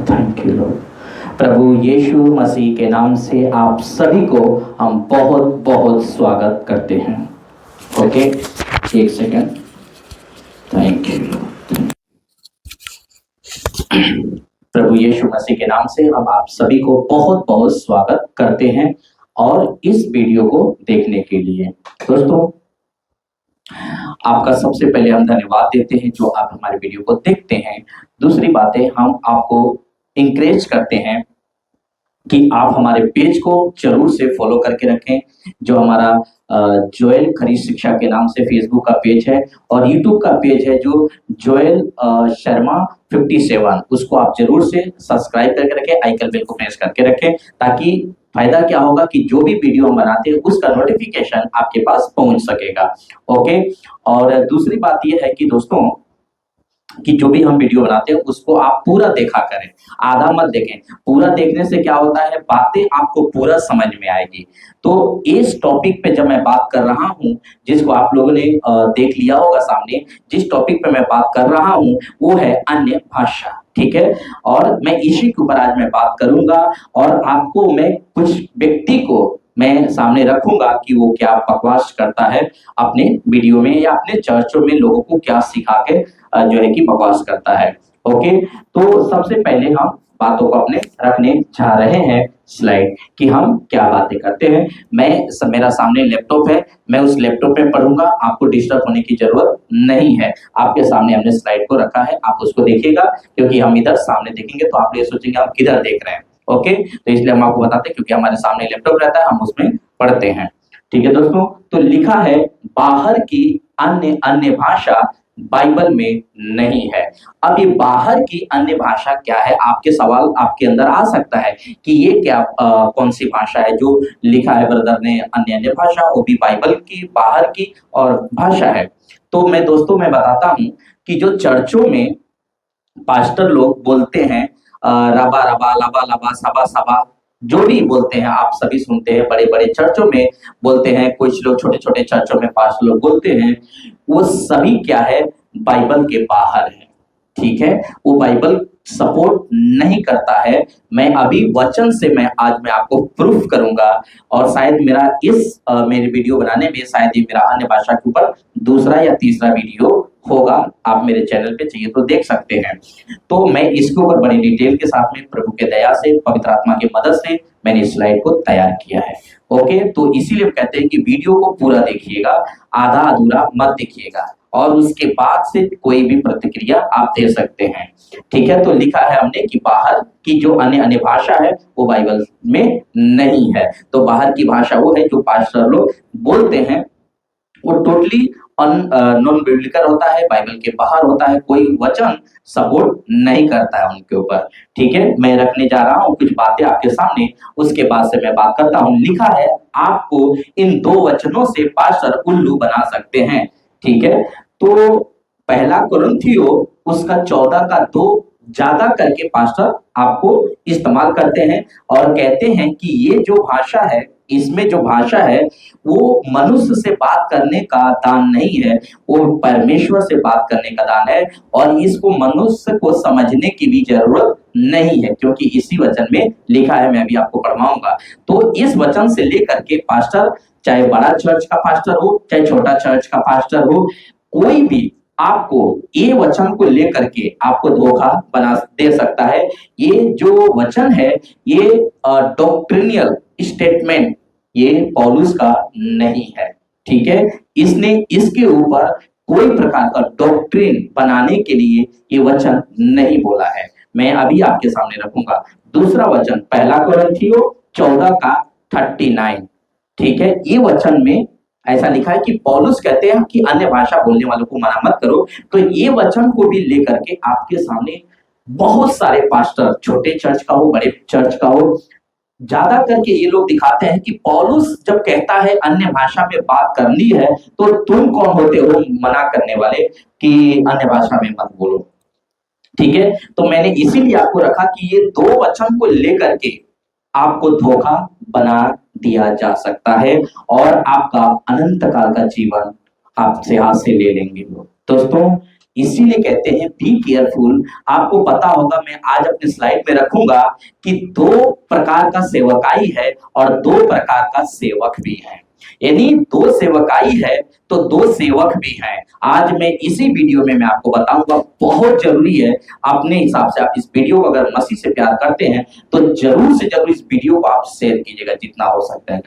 Thank you lord. प्रभु यीशु मसीह के नाम से आप सभी को हम बहुत बहुत स्वागत करते हैं। ओके, एक सेकंड। Thank you lord. प्रभु यीशु मसीह के नाम से हम आप सभी को बहुत बहुत स्वागत करते हैं और इस वीडियो को देखने के लिए। दोस्तों, आपका सबसे पहले हम धन्यवाद देते हैं जो आप हमारे वीडियो को देखते हैं। दूसरी बात है, हम आपको इंकरेज करते हैं कि आप हमारे पेज को जरूर से फॉलो करके रखें, जो हमारा जोएल खरी शिक्षा के नाम से फेसबुक का पेज है और यूट्यूब का पेज है जो जोएल शर्मा 57, उसको आप जरूर से सब्सक्राइब करके रखें, आइकन बेल को प्रेस करके रखें, ताकि फायदा क्या होगा कि जो भी वीडियो हम बनाते हैं उसका नोटिफिकेशन आपके पास पहुंच सकेगा। ओके, और दूसरी बात यह है कि दोस्तों कि जो भी हम वीडियो बनाते हैं उसको आप पूरा देखा करें, आधा मत देखें। पूरा देखने से क्या होता है, बातें आपको पूरा समझ में आएगी। तो इस टॉपिक पे जब मैं बात कर रहा हूं, जिसको आप लोगों ने देख लिया होगा सामने, जिस टॉपिक पे मैं बात कर रहा हूं वो है अन्य भाषा। ठीक है, और मैं इसी के ऊपर आज मैं बात करूंगा और आपको मैं कुछ व्यक्ति को मैं सामने रखूंगा कि वो क्या बकवास करता है अपने वीडियो में या अपने चर्चों में लोगों को क्या सिखा के जो है कि बकवास करता है। ओके, तो सबसे पहले हम बातों को अपने रखने जा रहे हैं स्लाइड कि हम क्या बातें करते हैं। मेरा सामने लैपटॉप है, मैं उस लैपटॉप पे पढ़ूंगा, आपको डिस्टर्ब होने की जरूरत नहीं है। आपके सामने हमने स्लाइड को रखा है, आप उसको देखिएगा, क्योंकि हम इधर सामने देखेंगे तो आप ये सोचेंगे हम किधर देख रहे हैं। ओके, तो इसलिए हम आपको बताते हैं, क्योंकि हमारे सामने लैपटॉप रहता है, हम उसमें पढ़ते हैं। ठीक है दोस्तों, तो लिखा है बाहर की अन्य अन्य भाषा बाइबल में नहीं है। अब ये बाहर की अन्य भाषा क्या है, आपके सवाल आपके अंदर आ सकता है कि ये क्या कौन सी भाषा है जो लिखा है ब्रदर ने अन्य अन्य भाषा, वो भी बाइबल की बाहर की और भाषा है। तो मैं दोस्तों मैं बताता हूं कि जो चर्चों में पास्टर लोग बोलते हैं रबा रबा लबा लबा सबा सबा, जो भी बोलते हैं आप सभी सुनते हैं, बड़े बड़े चर्चों में बोलते हैं, कुछ लोग छोटे छोटे चर्चों में पास्टर लोग बोलते हैं, वो सभी क्या है, बाइबल के बाहर है। ठीक है, वो बाइबल सपोर्ट नहीं करता है। मैं अभी वचन से आज मैं आपको प्रूफ करूंगा और शायद मेरा मेरे वीडियो बनाने में शायद ये मेरा अन्य भाषा के ऊपर दूसरा या तीसरा वीडियो होगा। आप मेरे चैनल पे चाहिए तो देख सकते हैं। तो मैं इसके ऊपर बड़ी डिटेल के साथ में प्रभु के दया से, पवित्र आत्मा की मदद से मैंने इस स्लाइड को तैयार किया है। ओके, तो इसीलिए कहते हैं कि वीडियो को पूरा देखिएगा, आधा अधूरा मत देखिएगा, और उसके बाद से कोई भी प्रतिक्रिया आप दे सकते हैं। ठीक है, तो लिखा है हमने कि बाहर की जो अन्य अन्य भाषा है वो बाइबल में नहीं है। तो बाहर की भाषा वो है जो पास्टर लोग बोलते हैं, वो टोटली नॉन बिब्लिकल होता है, बाइबल के बाहर होता है, कोई वचन सपोर्ट नहीं करता है उनके ऊपर। ठीक है, मैं रखने जा रहा हूँ कुछ बातें आपके सामने, उसके बाद से मैं बात करता हूँ। लिखा है आपको इन दो वचनों से पास्टर उल्लू बना सकते हैं। ठीक है, तो पहला कुरिन्थियों उसका 14 का 2 ज्यादा करके पास्टर आपको इस्तेमाल करते हैं और कहते हैं कि ये जो भाषा है, इसमें जो भाषा है वो मनुष्य से बात करने का दान नहीं है, वो परमेश्वर से बात करने का दान है, और इसको मनुष्य को समझने की भी जरूरत नहीं है, क्योंकि इसी वचन में लिखा है, मैं अभी आपको पढ़वाऊंगा। तो इस वचन से लेकर के पास्टर, चाहे बड़ा चर्च का पास्टर हो चाहे छोटा चर्च का पास्टर हो, कोई भी आपको ये वचन को लेकर के आपको धोखा बना दे सकता है। ये जो वचन है ये डॉक्ट्रिनियल स्टेटमेंट ये पौलुस का नहीं है। ठीक है, इसने इसके ऊपर कोई प्रकार का डॉक्ट्रिन बनाने के लिए ये वचन नहीं बोला है। मैं अभी आपके सामने रखूंगा दूसरा वचन, पहला कुरिन्थियों 14 का 39। ठीक है, ये वचन में ऐसा लिखा है कि पौलुस कहते हैं कि अन्य भाषा बोलने वालों को मना मत करो। तो ये वचन को भी लेकर के आपके सामने बहुत सारे पास्टर, छोटे चर्च का हो बड़े चर्च का हो, ज्यादा करके ये लोग दिखाते हैं कि पौलुस जब कहता है अन्य भाषा में बात करनी है तो तुम कौन होते हो मना करने वाले कि अन्य भाषा में मत बोलो। ठीक है, तो मैंने इसीलिए आपको रखा कि ये दो वचन को लेकर के आपको धोखा बना दिया जा सकता है और आपका अनंत काल का जीवन आपसे हाथ से ले लेंगे। दोस्तों इसीलिए कहते हैं बी केयरफुल। आपको पता होगा, मैं आज अपने स्लाइड में रखूंगा कि दो प्रकार का सेवकाई है और दो प्रकार का सेवक भी है। यानी दो सेवकाई है तो दो सेवक भी हैं। आज मैं इसी वीडियो में मैं आपको बताऊंगा, बहुत जरूरी है। अपने हिसाब से आप इस वीडियो को अगर मसीह से प्यार करते हैं तो जरूर से जरूर इस वीडियो को आप शेयर कीजिएगा जितना हो सकता है।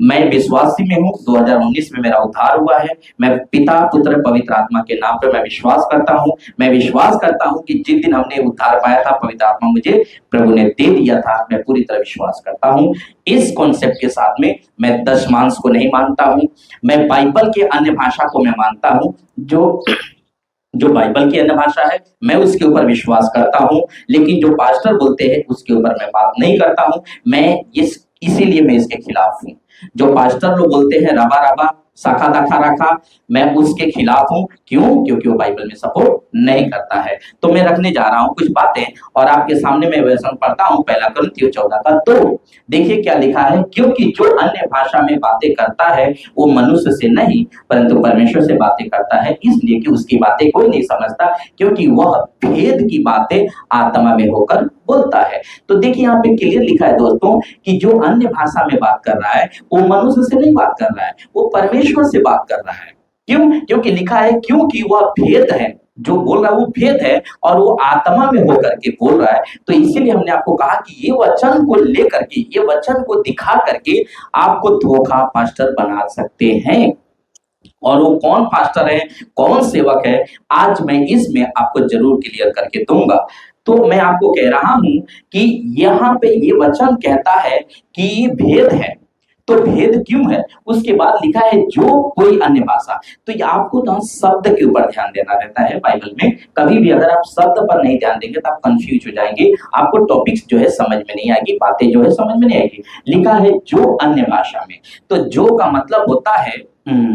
मैं विश्वासी में हूँ, 2019 में मेरा उद्धार हुआ है। मैं पिता पुत्र पवित्र आत्मा के नाम पर मैं विश्वास करता हूँ। मैं विश्वास करता हूँ कि जिस दिन हमने उद्धार पाया था, पवित्र आत्मा मुझे प्रभु ने दे दिया था। मैं पूरी तरह विश्वास करता हूँ। इस कॉन्सेप्ट के साथ में मैं दशमांश को नहीं मानता हूँ। मैं बाइबल के अन्य भाषा को मैं मानता हूँ। जो बाइबल की अन्य भाषा है मैं उसके ऊपर विश्वास करता हूं, लेकिन जो पास्टर बोलते हैं उसके ऊपर मैं बात नहीं करता हूं। मैं इसीलिए मैं इसके खिलाफ हूं। जो पास्टर लोग बोलते हैं रबा रबा शाखा दाखा रखा, मैं उसके खिलाफ हूं। क्यों? क्योंकि वो बाइबल में सपोर्ट नहीं करता है। तो मैं रखने जा रहा हूं कुछ बातें और आपके सामने मैं वचन पढ़ता हूं, पहला कुरिन्थियों 14:2। देखिए क्या लिखा है, क्योंकि जो अन्य भाषा में बातें करता है वो मनुष्य से नहीं परंतु परमेश्वर से बातें करता है, इसलिए कि उसकी बातें कोई नहीं समझता, क्योंकि वह भेद की बातें आत्मा में होकर बोलता है। तो देखिए यहाँ पे क्लियर लिखा है दोस्तों कि जो अन्य भाषा में बात कर रहा है वो मनुष्य से नहीं बात कर रहा है, वो परमेश्वर से बात कर रहा है। क्यों? क्योंकि लिखा है क्योंकि वह भेद है। जो बोल रहा है वो भेद है और वो आत्मा में होकर के बोल रहा है। तो इसीलिए हमने आपको कहा कि ये वचन को लेकर के, ये वचन को दिखा करके आपको धोखा पास्टर बना सकते हैं। और वो कौन पास्टर है, कौन सेवक है, आज मैं इसमें आपको जरूर क्लियर करके दूंगा। तो मैं आपको कह रहा हूं कि यहाँ पे ये वचन कहता है कि भेद है। तो भेद क्यों है? उसके बाद लिखा है जो कोई अन्य भाषा। तो ये आपको ना शब्द के ऊपर ध्यान देना रहता है बाइबल में। कभी भी अगर आप शब्द पर नहीं ध्यान देंगे तो आप कंफ्यूज हो जाएंगे, आपको टॉपिक्स जो है समझ में नहीं आएगी, बातें जो है समझ में नहीं आएगी। लिखा है जो अन्य भाषा में, तो जो का मतलब होता है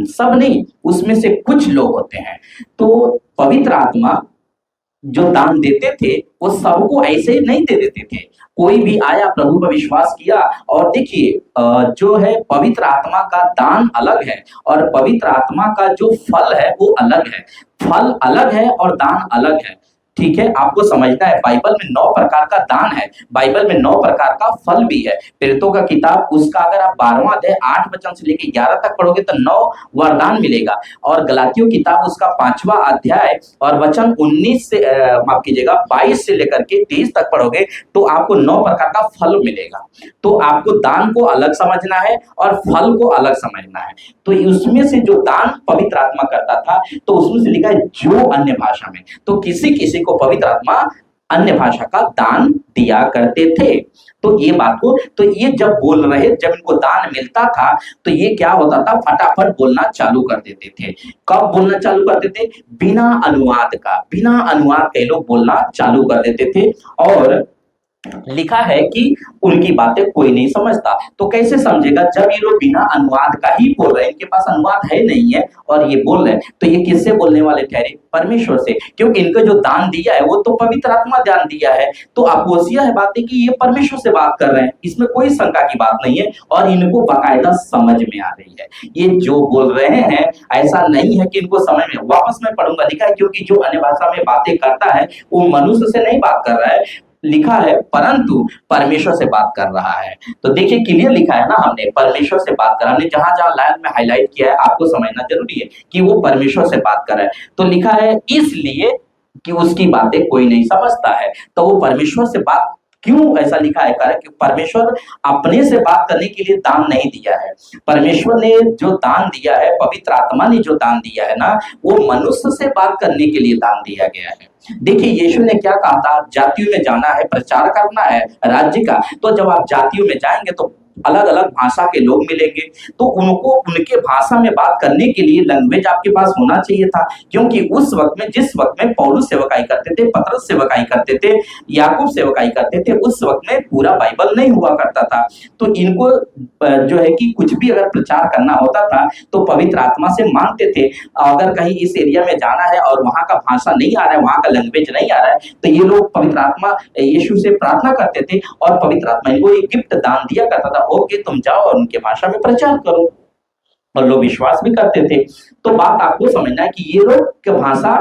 सब नहीं, उसमें से कुछ लोग होते हैं। तो पवित्र आत्मा जो दान देते थे वो सबको ऐसे ही नहीं दे देते थे। कोई भी आया, प्रभु पर विश्वास किया, और देखिए जो है पवित्र आत्मा का दान अलग है और पवित्र आत्मा का जो फल है वो अलग है। फल अलग है और दान अलग है। ठीक है, आपको समझना है। बाइबल में 9 प्रकार का दान है, बाइबल में 9 प्रकार का फल भी है। प्रेरितों का किताब उसका अगर आप 12वां अध्याय 8 वचन से लेकर 11 तक पढ़ोगे तो 9 वरदान मिलेगा। और गलातियों किताब उसका 5वां अध्याय और वचन 19 से माफ कीजिएगा 22 से लेकर के 23 तक पढ़ोगे तो आपको 9 प्रकार का फल मिलेगा। तो आपको दान को अलग समझना है और फल को अलग समझना है। तो उसमें से जो दान पवित्र आत्मा करता था तो उसमें से लिखा है जो अन्य भाषा में, तो किसी किसी को पवित्र आत्मा अन्य भाषा का दान दिया करते थे। तो ये बात को, तो ये जब बोल रहे, जब इनको दान मिलता था तो ये क्या होता था, फटाफट बोलना चालू कर देते थे। कब बोलना चालू करते थे? बिना अनुवाद का, बिना अनुवाद के लोग बोलना चालू कर देते थे। और लिखा है कि उनकी बातें कोई नहीं समझता। तो कैसे समझेगा जब ये लोग बिना अनुवाद का ही बोल रहे हैं, इनके पास अनुवाद है नहीं है और ये बोल रहे हैं, तो ये किससे बोलने वाले ठहरे? परमेश्वर से, क्योंकि इनको जो दान दिया है वो तो पवित्र आत्मा दान दिया है। तो अपोसिया है बातें कि ये परमेश्वर से बात कर रहे हैं, इसमें कोई शंका की बात नहीं है और इनको बाकायदा समझ में आ रही है। ये जो बोल रहे हैं ऐसा नहीं है कि इनको समझ में, वापस मैं पढ़ूंगा, लिखा है क्योंकि जो अन्य भाषा में बातें करता है वो मनुष्य से नहीं बात कर रहा है, लिखा है परंतु परमेश्वर से बात कर रहा है। तो देखिए क्लियर लिखा है ना, हमने परमेश्वर से बात कर, हमने जहां जहां लाइन में हाईलाइट किया है आपको समझना जरूरी है कि वो परमेश्वर से बात कर रहा है। तो लिखा है इसलिए कि उसकी बातें कोई नहीं समझता है। तो वो परमेश्वर से बात क्यों ऐसा लिखा है? कारण कि परमेश्वर अपने से बात करने के लिए दान नहीं दिया है। परमेश्वर ने जो दान दिया है, पवित्र आत्मा ने जो दान दिया है ना, वो मनुष्य से बात करने के लिए दान दिया गया है। देखिए यीशु ने क्या कहा था, जातियों में जाना है, प्रचार करना है राज्य का। तो जब आप जातियों में जाएंगे तो अलग अलग भाषा के लोग मिलेंगे, तो उनको उनके भाषा में बात करने के लिए लैंग्वेज आपके पास होना चाहिए था, क्योंकि उस वक्त में, जिस वक्त में पौलुस सेवकाई करते थे, पतरस सेवकाई करते थे, याकूब सेवकाई करते थे, उस वक्त में पूरा बाइबल नहीं हुआ करता था। तो इनको जो है कि कुछ भी अगर प्रचार करना होता था तो पवित्र आत्मा से मांगते थे। अगर कहीं इस एरिया में जाना है और वहां का भाषा नहीं आ रहा है, वहां का लैंग्वेज नहीं आ रहा है, तो ये लोग पवित्र आत्मा यीशु से प्रार्थना करते थे और पवित्र आत्मा इनको एक गिफ्ट दान दिया करता था, ओके तुम जाओ और उनके भाषा में प्रचार करो, और लोग विश्वास भी करते थे। तो बात आपको समझना है कि ये लोग की भाषा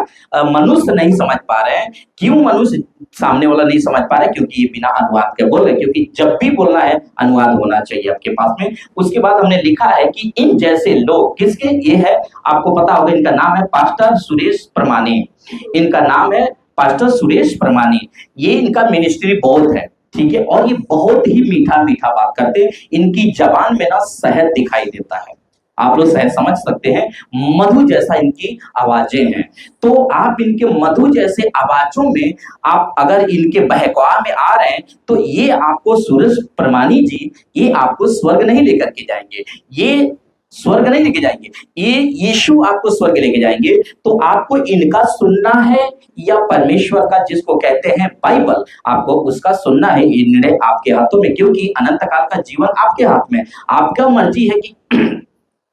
मनुष्य नहीं समझ पा रहे हैं। क्यों मनुष्य सामने वाला नहीं समझ पा रहा है? क्योंकि ये बिना अनुवाद के बोल रहे, क्योंकि जब भी बोलना है अनुवाद होना चाहिए आपके पास में। उसके बाद हमने लिखा है कि इन जैसे लोग, किसके ये है आपको पता होगा, इनका नाम है पास्टर सुरेश प्रमाणी। इनका नाम है पास्टर सुरेश प्रमाणी। ये इनका मिनिस्ट्री बहुत है, ठीक है, और ये बहुत ही मीठा मीठा बात करते हैं। इनकी जबान में ना शहद दिखाई देता है, आप लोग शायद समझ सकते हैं, मधु जैसा इनकी आवाजें हैं। तो आप इनके मधु जैसे आवाजों में आप अगर इनके बहकाव में आ रहे हैं तो ये आपको सुरेश प्रमाणी जी, ये आपको स्वर्ग नहीं लेकर के जाएंगे, ये स्वर्ग नहीं लेके जाएंगे, ये यीशु आपको स्वर्ग लेके जाएंगे। तो आपको इनका सुनना है या परमेश्वर का, जिसको कहते हैं बाइबल, आपको उसका सुनना है। ये निर्णय आपके हाथों में, क्योंकि अनंत काल का जीवन आपके हाथ में। आपका मर्जी है कि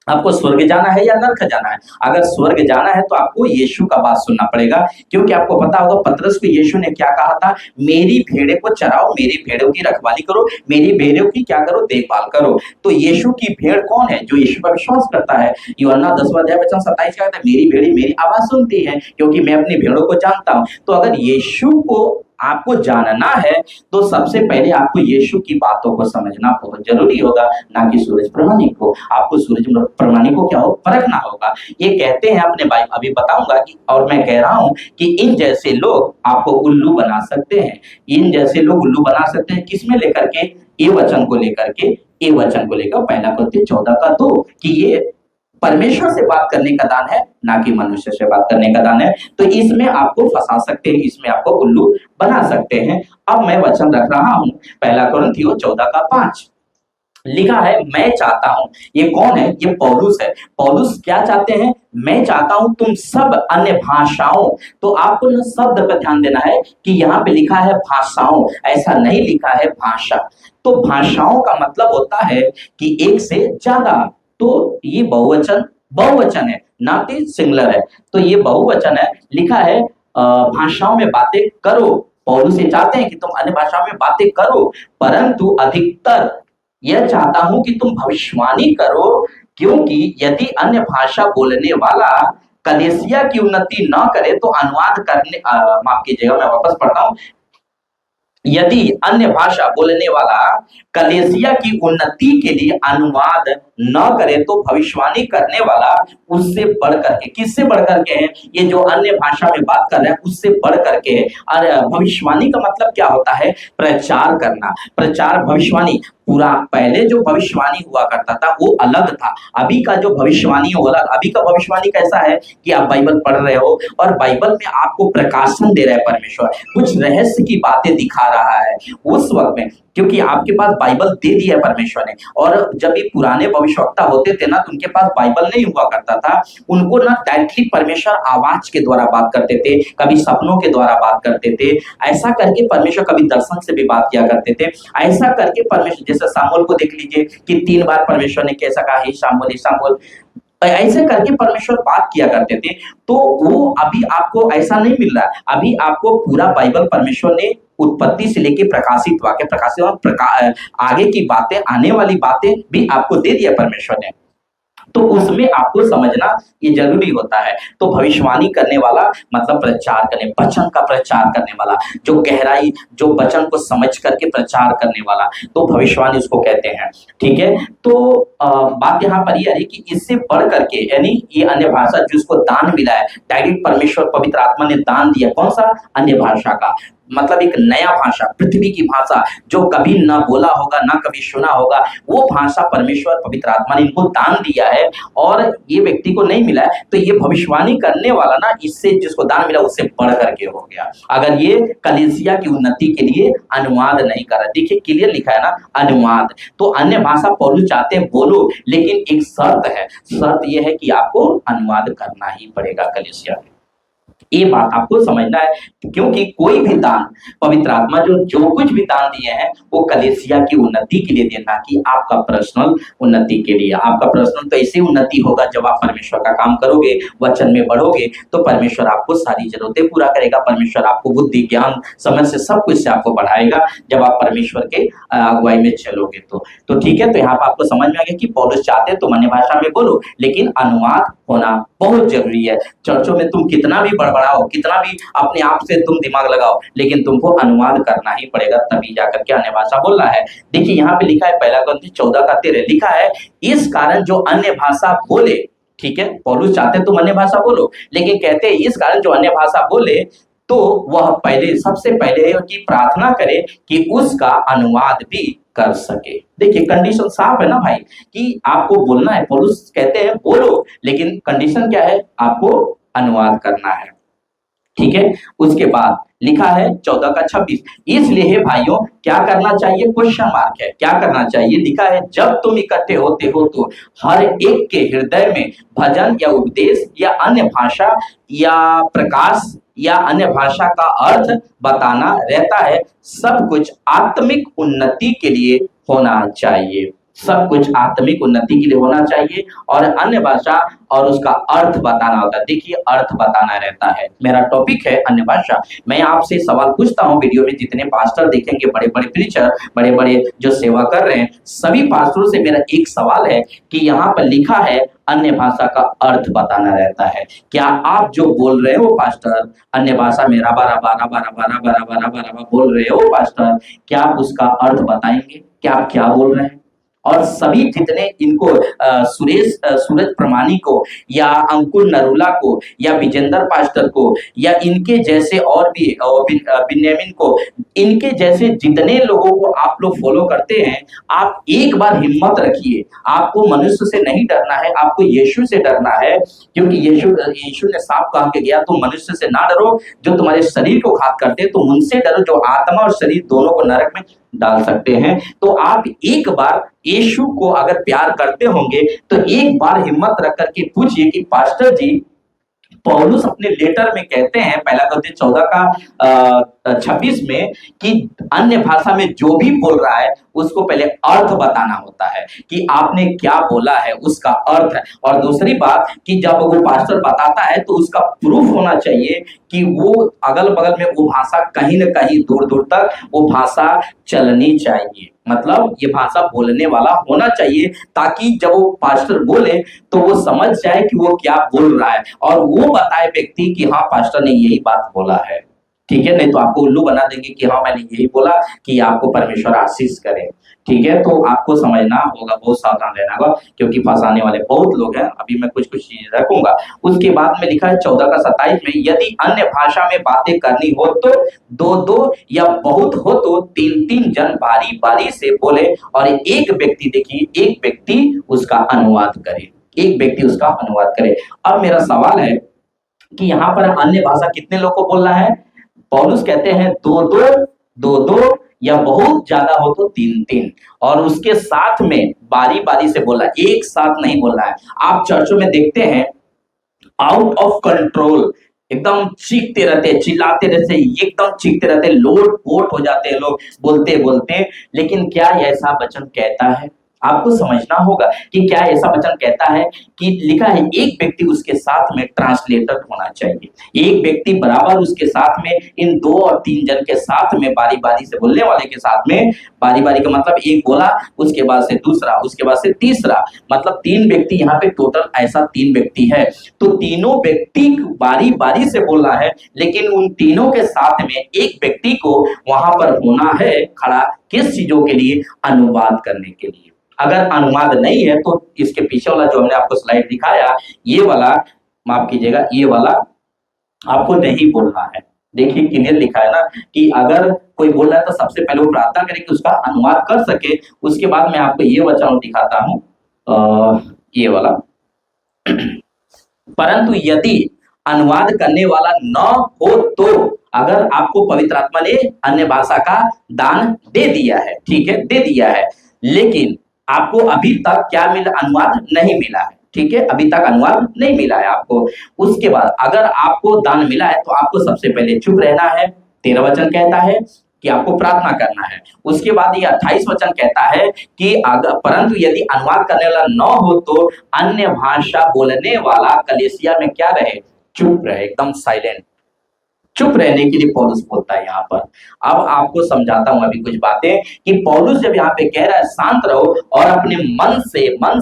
आपको स्वर्ग जाना है या नरक जाना है। अगर स्वर्ग जाना है तो आपको यीशु का बात सुनना पड़ेगा, क्योंकि आपको पता होगा पतरस को यीशु ने क्या कहा था, मेरी भेड़ों को चराओ, मेरी भेड़ों की रखवाली करो, मेरी भेड़ों की क्या करो, देखभाल करो। तो यीशु की भेड़ कौन है? जो यीशु पर विश्वास करता है। यूहन्ना 10वां अध्याय वचन 27 कहता है, मेरी भेड़ी मेरी आवाज सुनती है, क्योंकि मैं अपनी भेड़ों को जानता हूं। तो अगर यीशु को आपको जानना है तो सबसे पहले आपको यीशु की बातों को समझना बहुत जरूरी होगा, ना कि सूरज प्रमाणी को। आपको सूरज प्रमाणी को क्या हो, परखना होगा। ये कहते हैं अपने भाई, अभी बताऊंगा कि, और मैं कह रहा हूं कि इन जैसे लोग आपको उल्लू बना सकते हैं। इन जैसे लोग उल्लू बना सकते हैं, किसमें लेकर के? ये वचन को लेकर के, ये वचन को लेकर, पहला कुरिन्थियों 14:2, कि ये परमेश्वर से बात करने का दान है, ना कि मनुष्य से बात करने का दान है। तो इसमें आपको फंसा सकते हैं, इसमें आपको उल्लू बना सकते हैं। अब मैं वचन रख रहा हूं, पहला कुरिन्थियों 14:5 लिखा है, मैं चाहता हूं। ये कौन है? ये पौलुस है। पौलुस क्या चाहते हैं? मैं चाहता हूं तुम सब अन्य भाषाओं। तो आपको ना शब्द पर ध्यान देना है कि यहाँ पे लिखा है भाषाओं, ऐसा नहीं लिखा है भाषा। तो भाषाओं का मतलब होता है कि एक से ज्यादा। तो ये बहुवचन है, ना कि सिंगुलर है। तो ये बहुवचन है, लिखा है भाषाओं में बातें करो। पौलुस ये चाहते हैं कि तुम अन्य भाषाओं में बातें करो, परंतु अधिकतर यह चाहता हूं कि तुम भविष्यवाणी करो, क्योंकि यदि अन्य भाषा बोलने वाला कलीसिया की उन्नति न करे तो अनुवाद करने, माफ कीजिएगा मैं वापस पढ़ता हूं, यदि अन्य भाषा बोलने वाला कलीसिया की उन्नति के लिए अनुवाद न करे तो भविष्यवाणी करने वाला उससे बढ़ करके, किससे बढ़ करके है? ये जो अन्य भाषा में बात कर रहा है उससे बढ़ करके है। और भविष्यवाणी का मतलब क्या होता है? प्रचार करना। प्रचार, भविष्यवाणी, पूरा पहले जो भविष्यवाणी हुआ करता था वो अलग था, अभी का जो भविष्यवाणी हो रहा, अभी का भविष्यवाणी कैसा है कि आप बाइबल पढ़ रहे हो और बाइबल में आपको प्रकाशन दे रहा है परमेश्वर, कुछ रहस्य की बातें दिखा रहा है उस वक्त में, क्योंकि आपके पास बाइबल दे दी है परमेश्वर ने। और जब ये पुराने भविष्यवक्ता होते थे ना, तो उनके पास बाइबल नहीं हुआ करता था, उनको ना डायरेक्टली परमेश्वर आवाज के द्वारा बात करते थे, कभी सपनों के द्वारा बात करते थे, ऐसा करके परमेश्वर कभी दर्शन से भी बात किया करते थे। ऐसा करके परमेश्वर, जैसे सामुएल को देख लीजिए कि 3 बार परमेश्वर ने कैसा कहा, हे सामुएल हे सामुएल, ऐसे करके परमेश्वर बात किया करते थे। तो वो अभी आपको ऐसा नहीं मिल रहा, अभी आपको पूरा बाइबल परमेश्वर ने उत्पत्ति से लेके प्रकाशित वाक्य, प्रकाशित आगे की बातें, आने वाली बातें भी आपको दे दिया परमेश्वर ने। तो उसमें आपको समझना ये जरूरी होता है। तो भविष्यवाणी करने वाला मतलब प्रचार करने, वचन का प्रचार करने वाला, जो गहराई, जो वचन को समझ करके प्रचार करने वाला, तो भविष्यवाणी उसको कहते हैं। ठीक है, तो बात यहाँ पर ये है कि इससे बढ़ करके, यानी ये अन्य भाषा जिसको दान मिला है, डायरेक्ट परमेश्वर पवित्र आत्मा ने दान दिया, कौन सा? अन्य भाषा का। मतलब एक नया भाषा, पृथ्वी की भाषा जो कभी ना बोला होगा ना कभी सुना होगा, वो भाषा परमेश्वर पवित्र आत्मा ने इनको दान दिया है और ये व्यक्ति को नहीं मिला है। तो ये भविष्यवाणी करने वाला ना इससे जिसको दान मिला उससे बढ़ करके हो गया, अगर ये कलीसिया की उन्नति के लिए अनुवाद नहीं कर रहा। देखिए क्लियर लिखा है ना, अनुवाद। तो अन्य भाषा पौलुस चाहते हैं बोलो, लेकिन एक शर्त है, शर्त यह है कि आपको अनुवाद करना ही पड़ेगा कलीसिया में। ये बात आपको समझना है, क्योंकि कोई भी दान पवित्र आत्मा जो कुछ भी दान दिए हैं वो कलीसिया की उन्नति के लिए देना, कि आपका पर्सनल उन्नति के लिए। आपका पर्सनल तो ऐसे उन्नति होगा जब आप परमेश्वर का काम करोगे, वचन में बढ़ोगे, तो परमेश्वर आपको सारी जरूरतें पूरा करेगा। परमेश्वर आपको बुद्धि ज्ञान समझ से सब कुछ से आपको बढ़ाएगा जब आप परमेश्वर के अगुवाई में चलोगे। तो ठीक है, तो यहाँ पर आपको समझ में आ गया कि पौलुस चाहते हैं तुम अन्य भाषा में बोलो, लेकिन अनुवाद होना बहुत जरूरी है। चर्चों में तुम कितना भी बड़बड़ाओ, कितना भी अपने आप से तुम दिमाग लगाओ, लेकिन तुमको अनुवाद करना ही पड़ेगा, तभी जाकर के अन्य भाषा बोलना है। देखिए यहाँ पे लिखा है, पहला ग्रंथी 14:13 लिखा है, इस कारण जो अन्य भाषा बोले, ठीक है, पौलुस चाहते तुम अन्य भाषा बोलो, लेकिन कहते हैं इस कारण जो अन्य भाषा बोले तो वह पहले सबसे पहले कि प्रार्थना करे कि उसका अनुवाद भी कर सके। देखिए कंडीशन साफ है ना भाई, कि आपको बोलना है। पौलुस कहते हैं बोलो, लेकिन कंडीशन क्या है, आपको अनुवाद करना है, ठीक है। उसके बाद लिखा है 14:26, इसलिए हे भाइयों क्या करना चाहिए, क्वेश्चन मार्क है, क्या करना चाहिए, लिखा है जब तुम इकट्ठे होते हो तो हर एक के हृदय में भजन या उपदेश या अन्य भाषा या प्रकाश या अन्य भाषा का अर्थ बताना रहता है, सब कुछ आत्मिक उन्नति के लिए होना चाहिए, सब कुछ आत्मिक उन्नति के लिए होना चाहिए। और अन्य भाषा और उसका अर्थ बताना होता है। देखिए अर्थ बताना रहता है, मेरा टॉपिक है अन्य भाषा। मैं आपसे सवाल पूछता हूं, वीडियो में जितने पास्टर देखेंगे, बड़े बड़े प्रीचर, बड़े बड़े जो सेवा कर रहे हैं, सभी पास्टरों से मेरा एक सवाल है कि यहाँ पर लिखा है अन्य भाषा का अर्थ बताना रहता है, क्या आप जो बोल रहे हो पास्टर अन्य भाषा में रबा रबा रबा रबा रबा रबा रबा रबा बोल रहे हो पास्टर, क्या आप उसका अर्थ बताएंगे, क्या आप क्या बोल रहे हैं? और सभी जितने इनको सूरज प्रमाणी को या अंकुर नरूला को या विजेंद्र पास्टर को या इनके जैसे और भी बिन्यामिन को, इनके जैसे जितने लोगों को आप लोग फॉलो करते हैं, आप एक बार हिम्मत रखिए। आपको मनुष्य से नहीं डरना है, आपको यीशु से डरना है, क्योंकि यीशु ने साफ कहा के गया तुम मनुष्य से ना डरो जो तुम्हारे शरीर को घात करते हैं, तुम उनसे डरो जो आत्मा और शरीर दोनों को नरक में डाल सकते हैं। तो आप एक बार यीशु को अगर प्यार करते होंगे तो एक बार हिम्मत रख करके पूछिए कि पास्टर जी, पौलुस अपने लेटर में कहते हैं पहला ग्रंथी 14:26 में कि अन्य भाषा में जो भी बोल रहा है उसको पहले अर्थ बताना होता है कि आपने क्या बोला है, उसका अर्थ है। और दूसरी बात कि जब वो पास्टर बताता है तो उसका प्रूफ होना चाहिए कि वो अगल बगल में वो भाषा कहीं न कहीं दूर दूर तक वो भाषा चलनी चाहिए, मतलब ये भाषा बोलने वाला होना चाहिए, ताकि जब वो पास्टर बोले तो वो समझ जाए कि वो क्या बोल रहा है और वो बताए व्यक्ति कि हाँ पास्टर ने यही बात बोला है, ठीक है। नहीं तो आपको उल्लू बना देंगे कि हाँ मैंने यही बोला कि आपको परमेश्वर आशीष करे, ठीक है। तो आपको समझना होगा, बहुत सावधान रहना होगा, क्योंकि फंसाने वाले बहुत लोग हैं। अभी मैं कुछ चीजें रखूंगा। उसके बाद में लिखा है 14:27 में, यदि अन्य भाषा में बातें करनी हो तो दो दो या बहुत हो तो तीन तीन जन बारी बारी से बोले और एक व्यक्ति, देखिए एक व्यक्ति उसका अनुवाद करे, एक व्यक्ति उसका अनुवाद करे। अब मेरा सवाल है कि यहाँ पर अन्य भाषा कितने लोग को बोलना है? पौलुस कहते हैं दो दो या बहुत ज्यादा हो तो तीन तीन, और उसके साथ में बारी बारी से बोलना, एक साथ नहीं बोलना है। आप चर्चों में देखते हैं आउट ऑफ कंट्रोल एकदम चीखते रहते, चिल्लाते रहते, एकदम चीखते रहते, लोट पोट हो जाते हैं लोग बोलते बोलते। लेकिन क्या ऐसा वचन कहता है? आपको समझना होगा कि क्या ऐसा वचन कहता है कि लिखा है एक व्यक्ति उसके साथ में ट्रांसलेटर होना चाहिए, एक व्यक्ति बराबर उसके साथ में, इन दो और तीन जन के साथ में बारी बारी से बोलने वाले के साथ में, बारी बारी का मतलब एक बोला उसके बाद से दूसरा उसके बाद से तीसरा, मतलब तीन व्यक्ति यहाँ पे टोटल ऐसा तीन व्यक्ति है। तो तीनों व्यक्ति बारी बारी से बोलना है, लेकिन उन तीनों के साथ में एक व्यक्ति को वहां पर होना है खड़ा, किस चीजों के लिए? अनुवाद करने के लिए। अगर अनुवाद नहीं है तो इसके पीछे वाला जो हमने आपको स्लाइड दिखाया, ये वाला माफ कीजिएगा, ये वाला आपको नहीं बोलना है। देखिए क्लियर लिखा है ना कि अगर कोई बोल रहा है तो सबसे पहले वो प्रार्थना करे कि उसका अनुवाद कर सके। उसके बाद मैं आपको ये वचन दिखाता हूँ, ये वाला। परंतु यदि अनुवाद करने वाला न हो तो, अगर आपको पवित्र आत्मा ने अन्य भाषा का दान दे दिया है, ठीक है, दे दिया है, लेकिन आपको अभी तक क्या मिला, अनुवाद नहीं मिला है, ठीक है, अभी तक अनुवाद नहीं मिला है आपको। उसके बाद अगर आपको दान मिला है तो आपको सबसे पहले चुप रहना है। 13 वचन कहता है कि आपको प्रार्थना करना है। उसके बाद ये 28 वचन कहता है कि परंतु यदि अनुवाद करने वाला न हो तो अन्य भाषा बोलने वाला कलीसिया में क्या रहे, चुप रहे, एकदम साइलेंट, चुप रहने के लिए पौलुस बोलता है यहाँ पर। अब आपको समझाता हूं अभी कुछ बातें कि पौलुस जब यहाँ पे कह रहा है शांत रहो और अपने मन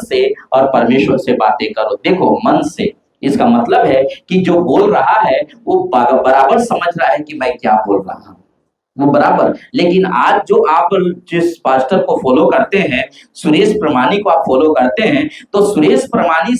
से और परमेश्वर से बातें करो। देखो मन से, इसका मतलब है कि जो बोल रहा है वो बराबर समझ रहा है कि मैं क्या बोल रहा हूं, वो बराबर। लेकिन आज जो आप जिस पास्टर को फॉलो करते हैं, सुरेश प्रमाणी को आप फॉलो करते हैं, तो सुरेश प्रमाणी